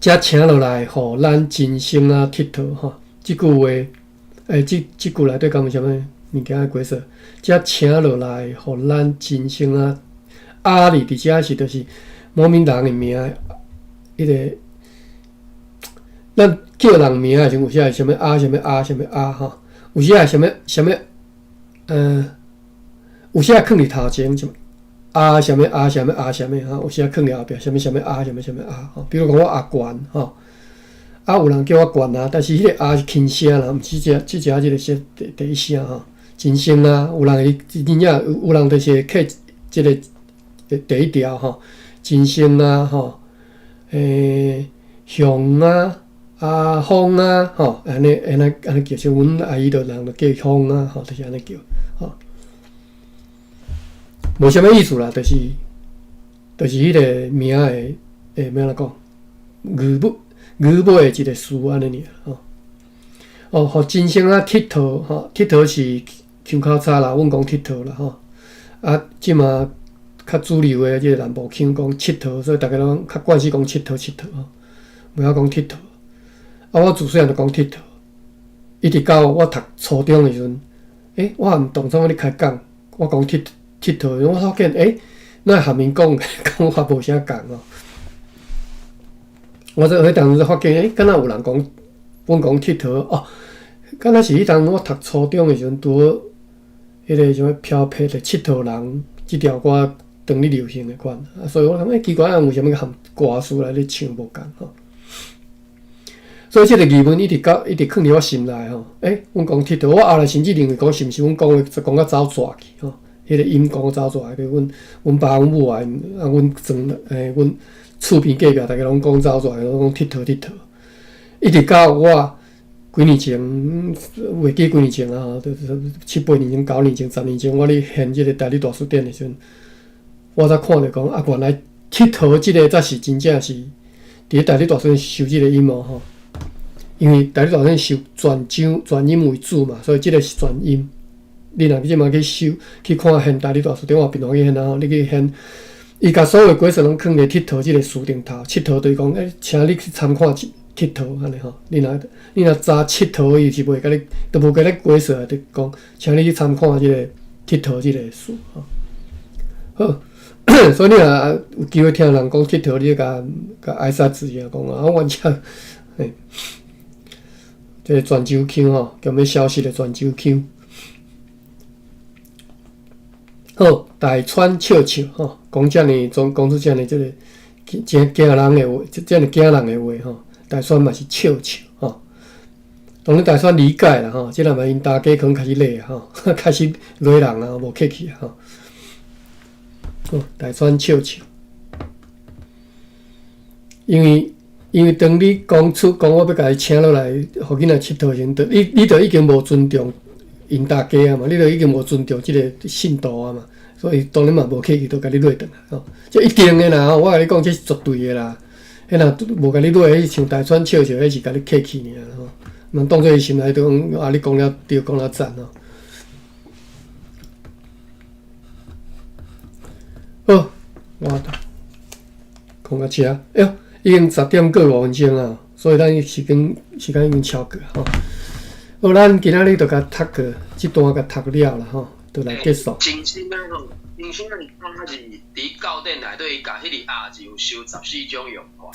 遮请落来，互咱真心啊佚佗吼，即句话。即句内底讲啥物物件的规则？遮请落来，互咱真心啊！阿里伫遮是就是某名人的名，迄个咱叫人名的时阵，有时是啥物啊啥物啊啥物啊吼，有时是啥物有时囥伫头前什么啊啥物啊啥物啊啥物吼，有时囥伫后壁啥物啊啥物啊吼，比如讲我阿悬吼。啊，有人叫我悬啊，但是迄个啊是轻声啦，毋是即个是第一声吼，真声啊，有人会真正有人就是刻即个第一条吼，真声啊吼，熊啊风啊吼，安尼叫，像阮阿姨着人着叫风啊吼，就是安尼叫吼，无啥物意思啦，就是迄个名诶要安怎讲，语尾的一个词安尼尔吼，互真心啊佚佗吼，佚佗是腔口差啦，阮讲佚佗啦吼，啊，即嘛较主流的即个南部腔讲佚佗，所以逐个拢较惯势讲佚佗吼，袂晓讲佚佗。啊，我自细汉就讲佚佗，一直到我读初中的时阵，我含同窗咧开讲，我讲佚佗，我发现那含面讲法无啥共哦。我迄当时发现，敢若有人讲，阮讲佚佗哦，敢若是迄当我读初中的时阵，拄好迄个什物飘撇的佚佗人即条歌当咧流行的款，所以我感奇怪，为什物含歌词来咧唱无共吼？所以即个疑问一直放伫我心内吼。阮讲佚佗，我后来甚至认为讲是毋是阮讲话讲到走蛇去吼？迄个音讲走蛇去，阮爸阮母啊，阮阮厝边隔壁，大家拢讲走蛇，拢讲佚佗，一直到我几年前，袂记几年前啊，7、8年前、9年前、10年前，我咧现即个台里大书店的时阵，我才看着讲啊，原来佚佗即个才是真正是伫台里大书店收即个音哦吼。因为台里大书店收全音为主嘛，所以即个是全音。你若即马去看现台里大书店，我平常去现啊，你去现。伊甲所有的规则拢放伫佚佗即个词顶头，佚佗就是讲，请你去参看佚佗安尼吼。你若查佚佗，伊是袂甲你，都无甲你规则，就讲，请你去参看即个佚佗即个词吼。好，所以你若有机会听人讲佚佗，你甲挨杀字啊，讲啊，我讲，即个泉州腔吼，叫咩消息的泉州腔。好，大川笑笑吼，讲遮尔讲出遮尔即个惊人的话，遮尔惊人的话吼，大川嘛是笑笑吼。当然大川理解啦吼，即个嘛因大家可能开始累啊吼，开始累人啊，无客气啊吼。好，大川笑笑，因为当你讲我要甲伊请落来，互囡仔佚佗时，你就已经无尊重。因大家啊嘛，你著已经无尊重即个信徒啊嘛，所以当然嘛无客气，都甲你落顿啊吼，这一定的啦，我甲你讲，这是绝对的啦。迄若无甲你落，迄像大川笑笑，迄是甲你客气尔吼，莫当做伊心内都讲啊，你讲了对，讲了赞吼。好，我讲到遮，已经10点过5分钟啊，所以咱时间已经超过吼。好，咱今仔日就甲读个即段甲读了啦吼，就来结束。真心啊吼，真心啊，啊字伫教典内底，伊甲迄个啊字有收14种用法，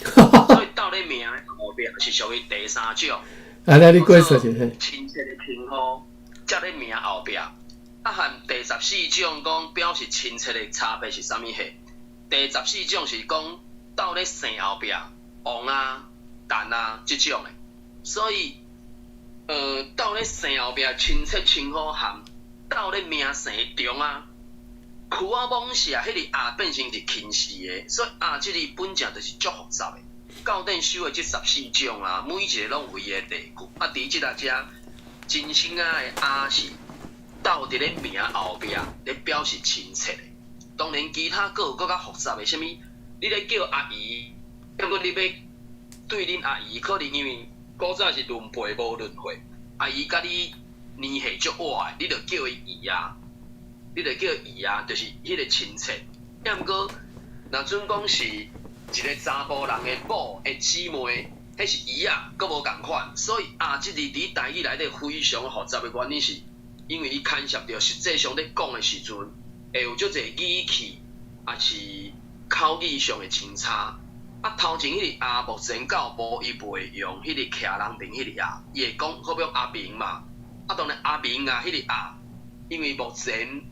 所以到咧名后壁是属于第3种。啊，你解释一下。亲切的称呼，才咧名后壁。啊，含第14种讲表示亲切的差别是啥物货？第14种是讲到咧姓后壁，王啊、蛋啊即种的。所以到咧生后壁清澈清好含，到咧命生中啊，跍仔猛时啊，迄个鸭变成是轻视的，所以鸭即个本质就是足复杂的。教典修的即14种啊，每一个拢有伊的例句。啊，伫即搭遮真心啊的鸭是斗伫咧名后壁咧表示亲切的。当然，其他佫有佫较复杂的，啥物？你咧叫阿姨，结果你要对恁阿姨，可能因为古早是轮辈无轮回，阿姨甲你年岁足晚的，你着叫伊姨啊，你着叫姨啊，就是迄个亲切。也毋过，若准讲是一个查甫人的某的姊妹，迄是姨啊，佫无共款。所以啊，即字伫台语内底非常复杂的原因是，因为伊牵涉到实际上咧讲的时阵，会有足侪语气，也是口语上的清差。啊，头前迄个啊，目前教部伊袂用迄个徛人面迄个啊，伊会讲好比阿明嘛。啊，当然阿明啊，迄个啊，因为目前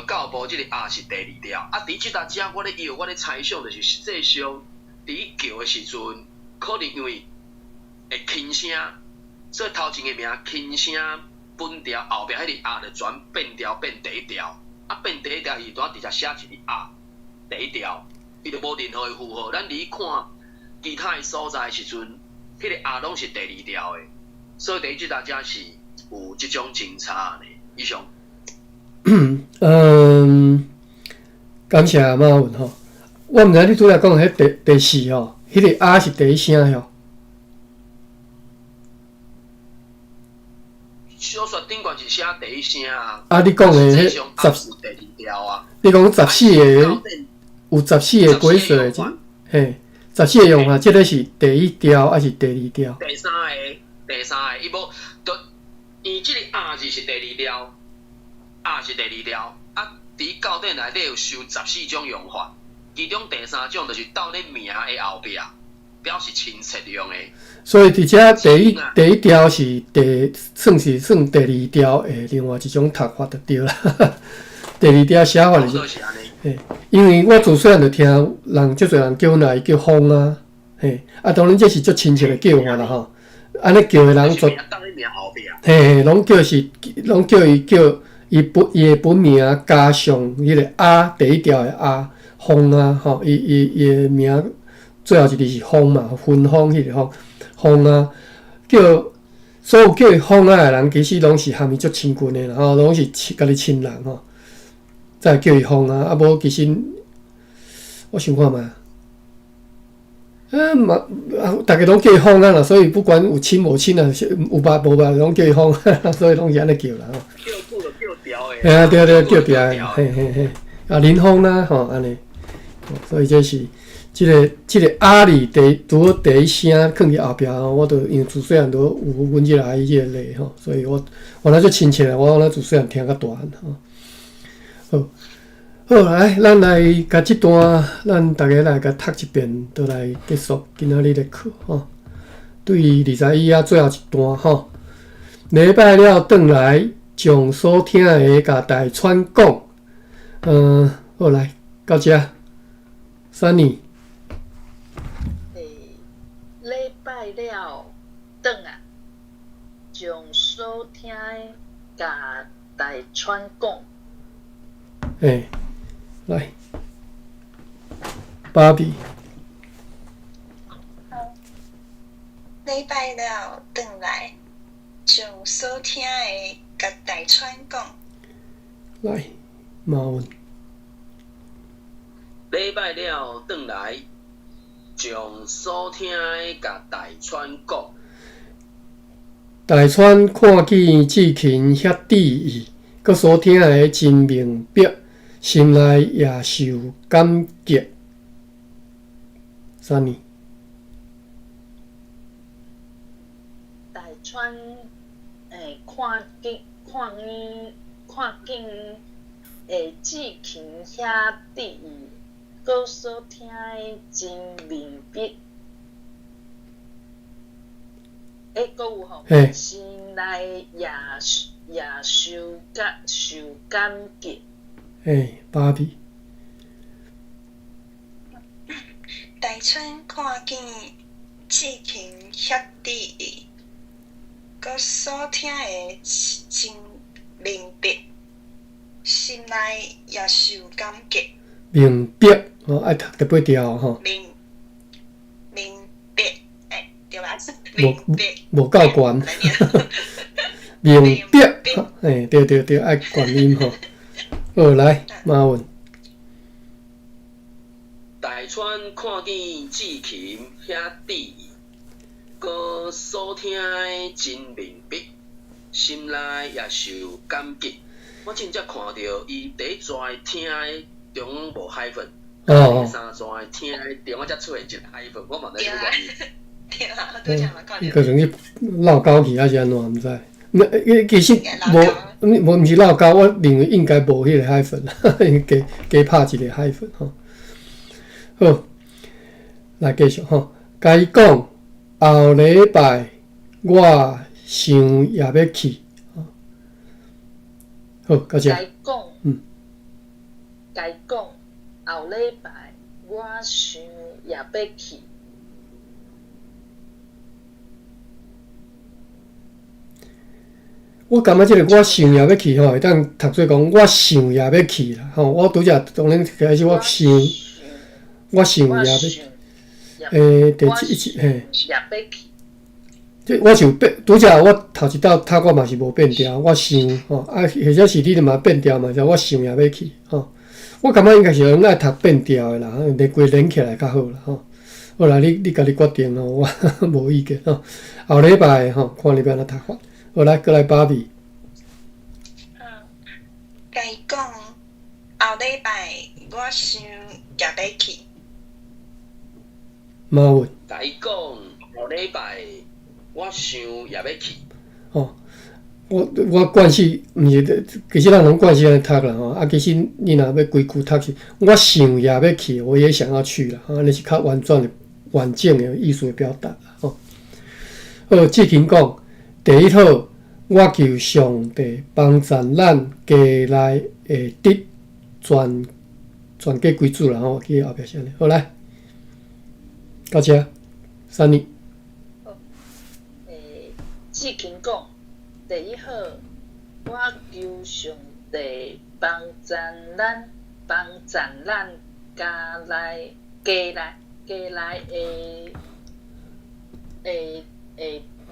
教部即个啊是第二条。啊，伫即搭遮我咧摇，我咧猜想就是实际上伫叫的时阵，可能因为会轻声，所以头前的名轻声本调，后壁迄个啊就转变调变第一调。啊，变第一调伊单直接写一个啊，第一调。伊就无任何的符号，咱伫看其他的所在的时阵，迄个啊拢是第二条的，所以第一即搭遮是有即种侦查的。以上。感谢马文吼。我毋知你拄来讲迄第四吼，迄个啊是第一声吼。小说顶悬是写第一声啊。啊，你讲的迄第二条啊。你讲14个。有14个规则的，嘿，14个用法，即个是第一条还是第二条？第三个，伊无，伊即个啊字是第二条，啊是第二条，啊，伫教典内底有收14种用法，其中第3种就是斗咧名的后壁，表示亲切用的。所以伫遮第一条是算第二条的另外一种读法就对啦。第二条写法就是。因为我自细汉就听人足侪人叫阮阿姨叫风啊，嘿，啊当然这是足亲切的叫法啦吼。安尼叫的人做，嘿，拢叫伊叫伊的本名加上迄个啊第一条的啊风啊吼，伊的名最后一字是风嘛，分风迄个风风啊，叫所有叫伊风啊的人，其实拢是含伊足亲近的啦吼，拢是家己亲人吼。再叫伊风啊，啊无其实我想看觅，大家拢叫伊风啊啦，所以不管有亲无亲啊，有捌无捌，拢叫伊风，所以拢是安尼叫啦吼。叫久就叫调的。嘿啊，对，叫调的，嘿，啊林风啦吼安尼，所以这是即个啊字拄好第一声囥伫后壁吼，我都因为自细汉都有阮即个阿姨即个例吼，所以我那足亲切，我那自细汉听较大汉吼。好，来，咱来甲即段，咱大家来甲读一遍，倒来结束今仔日的课吼。对21啊，最后一段吼。礼拜了转来，将所听的甲大川讲。好来，到遮。Sunny。礼拜了转啊，将所听的甲大川讲。来，芭比。礼拜了转来，将所听的甲大川讲。来，马文。礼拜了转来，将所听的甲大川讲。大川看见志勤遐得意，佮所听的真明白。心内也受感激。Sunny。大川看见志勤遐得意，佮所听的真明白。佮有吼，心内也受感激。芭比。大川看见志勤遐得意，搁所听的真明白，心内也受感激。明白哦，爱读第八条吼，明白，对吧？明白，无够悬。明白，对，爱悬音吼。好，来，马文。大川看见志勤遐得意，搁所听的真明白，心内也受感激。我真正看到伊第一段听的中无海分，第三段听的中才出现一个海分，我嘛知影原因。对啊，拄则嘛看到。可能去闹交去还是安怎毋知？其实无是闹交，我认为应该无迄个海粉啦，加拍一个海粉吼。好，来继续吼。甲伊讲后礼拜我想也要去。好，到这。甲伊讲后礼拜我想也要去。我感觉即个我想也要去吼，会当读做讲我想也要去啦吼。我拄则当然开始我想也要，第一嘿。也要去。即我想变，拄则我头一道读我嘛是无变调，我想吼或者是你嘛变调嘛，我想也要去吼。我感觉应该是爱读变调的啦，连规连起来较好啦吼。好啦，你家己决定咯，我无意见吼。后礼拜吼，看你要安怎读法。好，来，过来芭比。甲伊讲后礼拜我想也要去。马文。甲伊讲后礼拜我想也要去。哦，我惯势毋是，其实咱拢惯势安尼读啦吼。啊，其实你若要规句读是，我想也要去，我也想要去啦。安尼是较完整的艺术的表达啦吼。好，志勤讲第一套，我求上帝帮助咱家内会得全家归主啦吼。去后壁是安尼。好来，到这，三年。志勤讲第一好，我求上帝帮助咱家内会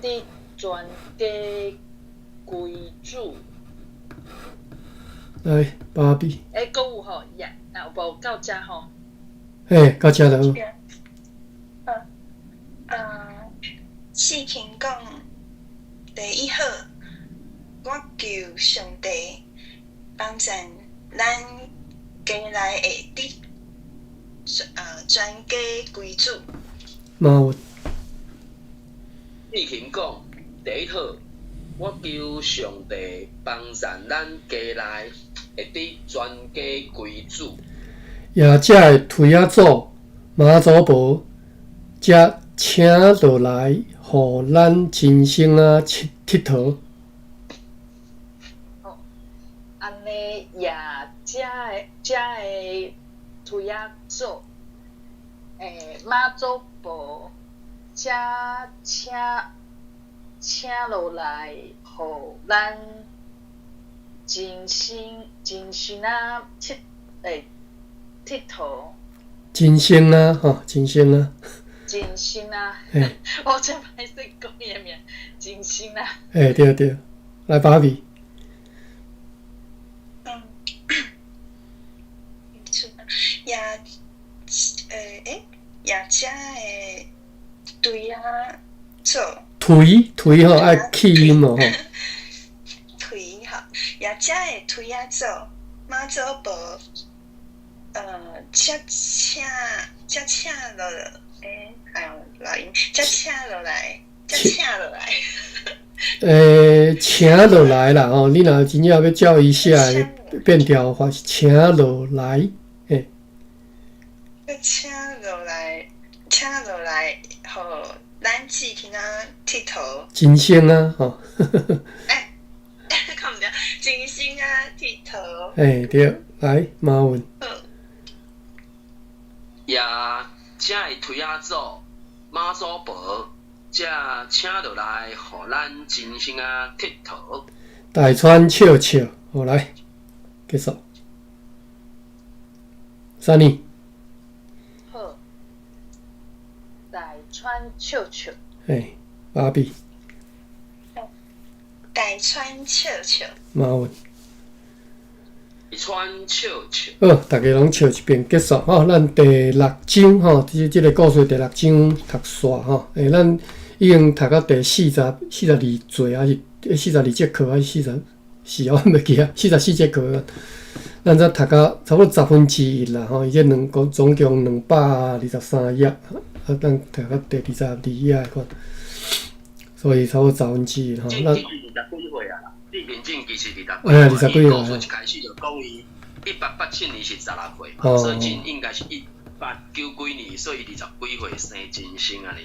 得全家归主。来，芭比。搁有吼，也有无到遮吼？到遮就好。志勤讲第一好，我求上帝帮助咱家内会得全家归主。马文。志勤讲第一好，我求上帝帮助咱家内会得全家归主。也遮的推仔祖、妈祖婆，则请落来，互咱真心啊佚佗。哦，安尼也遮的推仔祖，妈祖婆，则请落来，互咱真心啊佚佗。真心啊，吼，真心啊。真心啊！我真歹势讲伊个名，真心啊！对，来芭比。也遮的对啊做。推吼爱气音哦吼。推吼，也遮的推啊做，妈祖婆，请落来，请落来。请落来啦吼！你若真正要叫伊写变调法是请落来，请落来，互咱志勤啊佚佗。真心啊吼。看毋着，真心啊佚佗。对，来马文。也遮的推仔祖、妈祖婆，则请落来，互咱真心啊佚佗。大川笑笑，好来结束。三年，好，大川笑笑，嘿，芭比，大川笑笑，马文，一川笑笑，好，大家拢笑一遍结束吼。咱第6章吼，即个故事第6章读煞吼。咱已经读到第42节，还是42节课，还是44我袂记啊，44节课。咱才读到差不多1/10啦吼。伊这总共223页，咱读到第22页款，所以差不多1/10吼。咱进去20几岁啊啦，李明正其实哎呀20几岁故事一开始就讲伊1887年是16岁嘛，所以真应该是1890几年，所以20几岁生真生啊哩。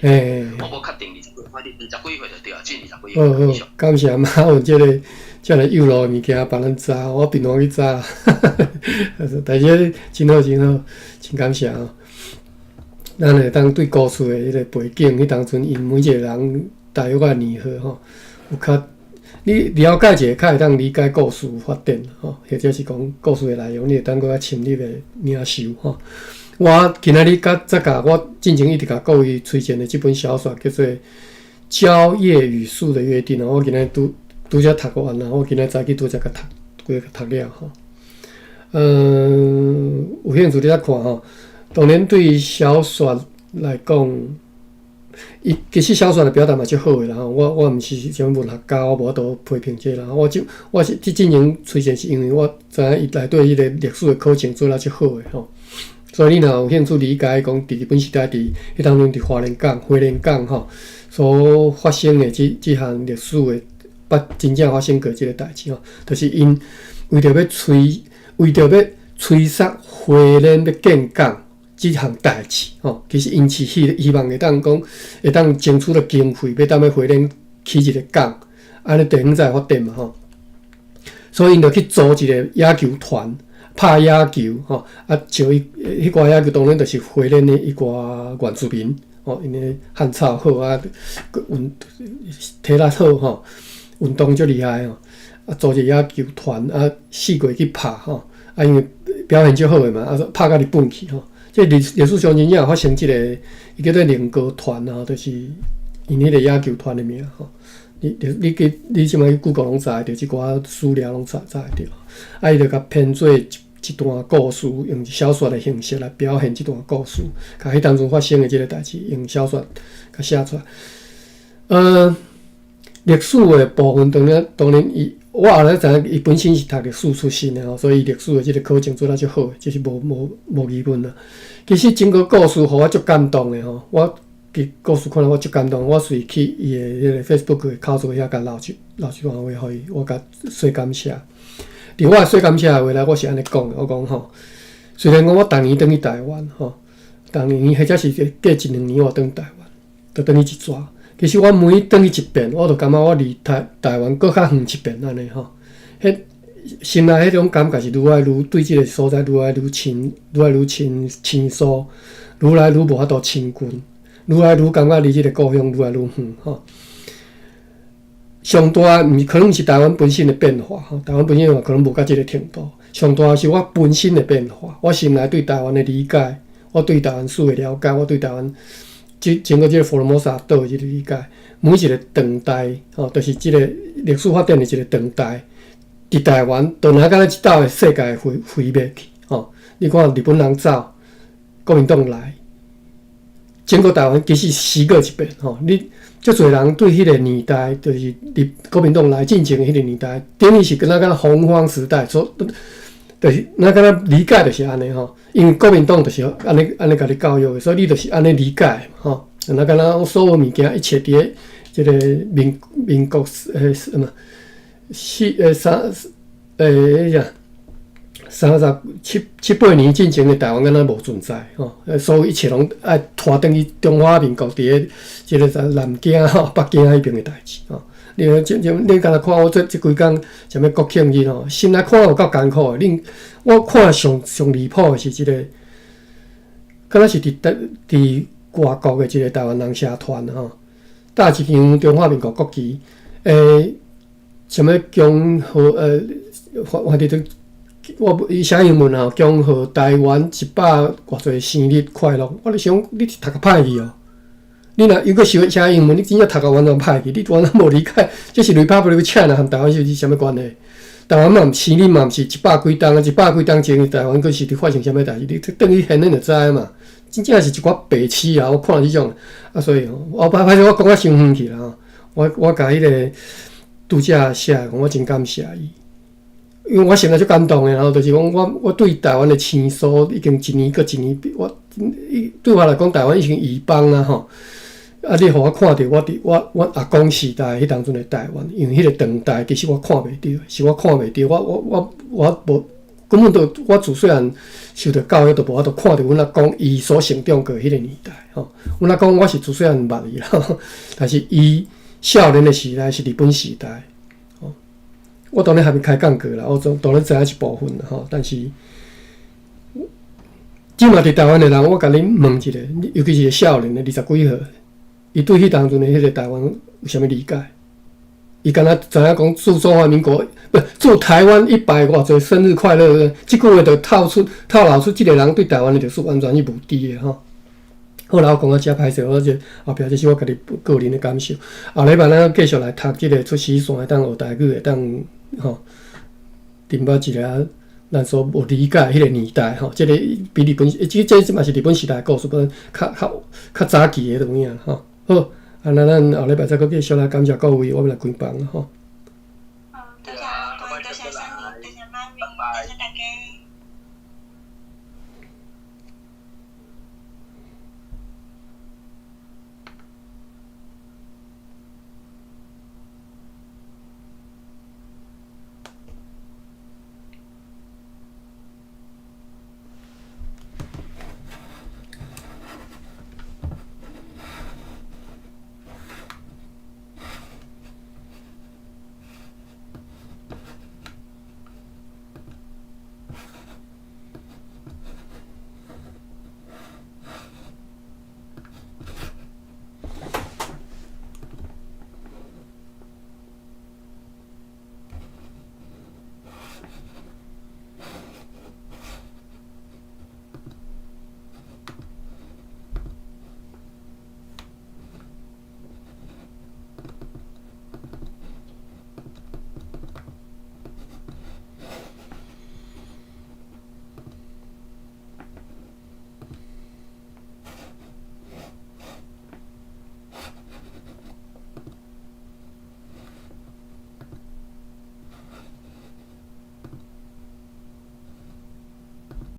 我无确定20几岁，反正20几岁就对啊，真20几岁。好好，感谢马文这个幼老物件帮咱查，我平常去查，但是真好，真感谢吼。咱会当对故事的迄个背景，迄当阵因每一个人大约个年岁吼，有较你了解者，较会当理解故事发展吼，或者是讲故事的内容，你会当搁较深入的领受吼。我今仔日再甲我进前一直甲各位推荐的这本小说叫做《蕉叶与树的约定》我今仔拄则读完啦，我今仔早起拄则甲读了吼。有兴趣你来看吼。当然对小说来讲，伊其实小说的表达嘛足好诶啦吼。我毋是什么文学家，我无法度批评这啦。我是进前推荐是因为我知影伊内底迄个历史的考证做了足好诶吼。所以你若有兴趣理解讲，伫日本时代迄当中伫花莲港吼所发生的即项历史的真正发生过即个代志吼，就是因为着要催杀花莲要建港即项代志吼，其实因是希望会当争取到经费，要当要花莲起一个港，安尼地方才会发展嘛吼。所以因着去组一个野球团。拍野球吼，招迄寡野球当然就是花莲的一寡原住民吼，因为汉草好体力好吼，运动足厉害吼，组一个野球团4月去拍吼，因为表现足好诶嘛，拍到日本去吼。即历史上真正有发生即个，伊叫做菱歌团啊，就是因迄个野球团诶名吼。你即摆去 Google 拢查会着，即寡资料拢查会着。伊着甲编做一段故事，用小说的形式来表现即段故事，甲迄当中发生的即个代志，用小说甲写出来。历史的部分当然我后来知影伊本身是读历史出身的吼，所以历史的即个考证做得足好，这是无疑问啦。其实整个故事互我足感动的吼，我故事看了我足感动，我随去伊的迄个 Facebook 的口座遐甲留一段话互伊，我甲说感谢。伫我说感谢的话来，我是安尼讲的，我讲吼，虽然讲我逐年转去台湾吼，逐年或者是隔1-2年我转台湾，就转去一逝。其实我每转去一遍，我就感觉我离台湾搁较远一遍安尼吼。迄心内迄种感觉是愈来愈对即个所在愈来愈亲疏，愈来愈无法度亲近，愈来愈感觉离即个故乡愈来愈远吼。上大可能是台湾本身的变化吼，台湾本身的可能无到即个程度。上大是我本身的变化，我心内对台湾的理解，我对台湾史的了解，我对台湾整个即个福尔摩沙岛的即个理解，每一个长代吼，就是即个历史发展的一个长代，伫台湾都哪敢即岛的世界毁灭去吼。你看日本人走，国民党来，整个台湾其实死过一遍吼。你足侪人对迄个年代，就是国民党来进前的迄个年代，等于是敢若洪荒时代，就是咱敢若理解就是安尼吼。因为国民党就是安尼甲你教育的，所以你就是安尼理解嘛吼。咱敢若所有物件一切伫咧即个民国什么37-8年进前的台湾敢若无存在吼，所有一切拢爱拖转去中华民国伫咧即个南京吼、北京迄边的代志吼。你敢若看我这几工踮咧国庆日吼，心内看有够艰苦的。我看上离谱的是即个，敢若是伫外国的即个台湾人社团吼，大吉祥中华民国国旗，什么恭贺反正我伊写英文啊，恭贺台湾100偌侪生日快乐。我咧想，你读个歹去哦。你若如果是写英文，你真正读个完全歹去，你完全无理解，这是 Republic China 和台湾是啥物关系？台湾嘛，生日嘛，毋是100几冬啊，100几冬前台湾佫是伫发生啥物代志？你等于现在就知嘛。真正是一寡白痴啊！我看到即种啊，所以我歹势我讲我伤远去啦吼。我甲迄个拄则写，我真感谢伊，因为我现在就感动诶，然后就是讲我对台湾诶青疏已经一年搁一年，对我来讲，台湾已经移邦啦吼。啊，你互我看到我阿公时代迄当阵诶台湾，因为迄个长代其实我看袂着，是我看袂着，我无根本都我自细汉受着教育，都无法度看到阮阿公伊所成长过迄个年代吼。阮阿公我是自细汉捌伊啦，但是伊少年诶时代是日本时代。我当然还没开讲过啦，我当然知影一部分啦吼，但是即嘛伫台湾诶人，我甲你问一下，尤其是少年诶20几岁，伊对迄当阵诶迄个台湾有啥物理解？伊敢若知影讲祝中华民国不祝台湾100偌侪生日快乐，即句话就套路出即个人对台湾诶历史完全伊无知诶吼。好啦，我讲到遮歹势，我这后壁这是我家己个人诶感受。后礼拜咱继续来读即个出师线，会当学台语，会当吼，tìm到一个咱所无理解迄个年代吼，即个比日本，这嘛是日本时代的故事，不较早期的东西吼。好，啊，那咱后礼拜再继续来感谢各位，我们来开房了吼。多谢各位，多谢生日，多谢妈咪，多谢大家。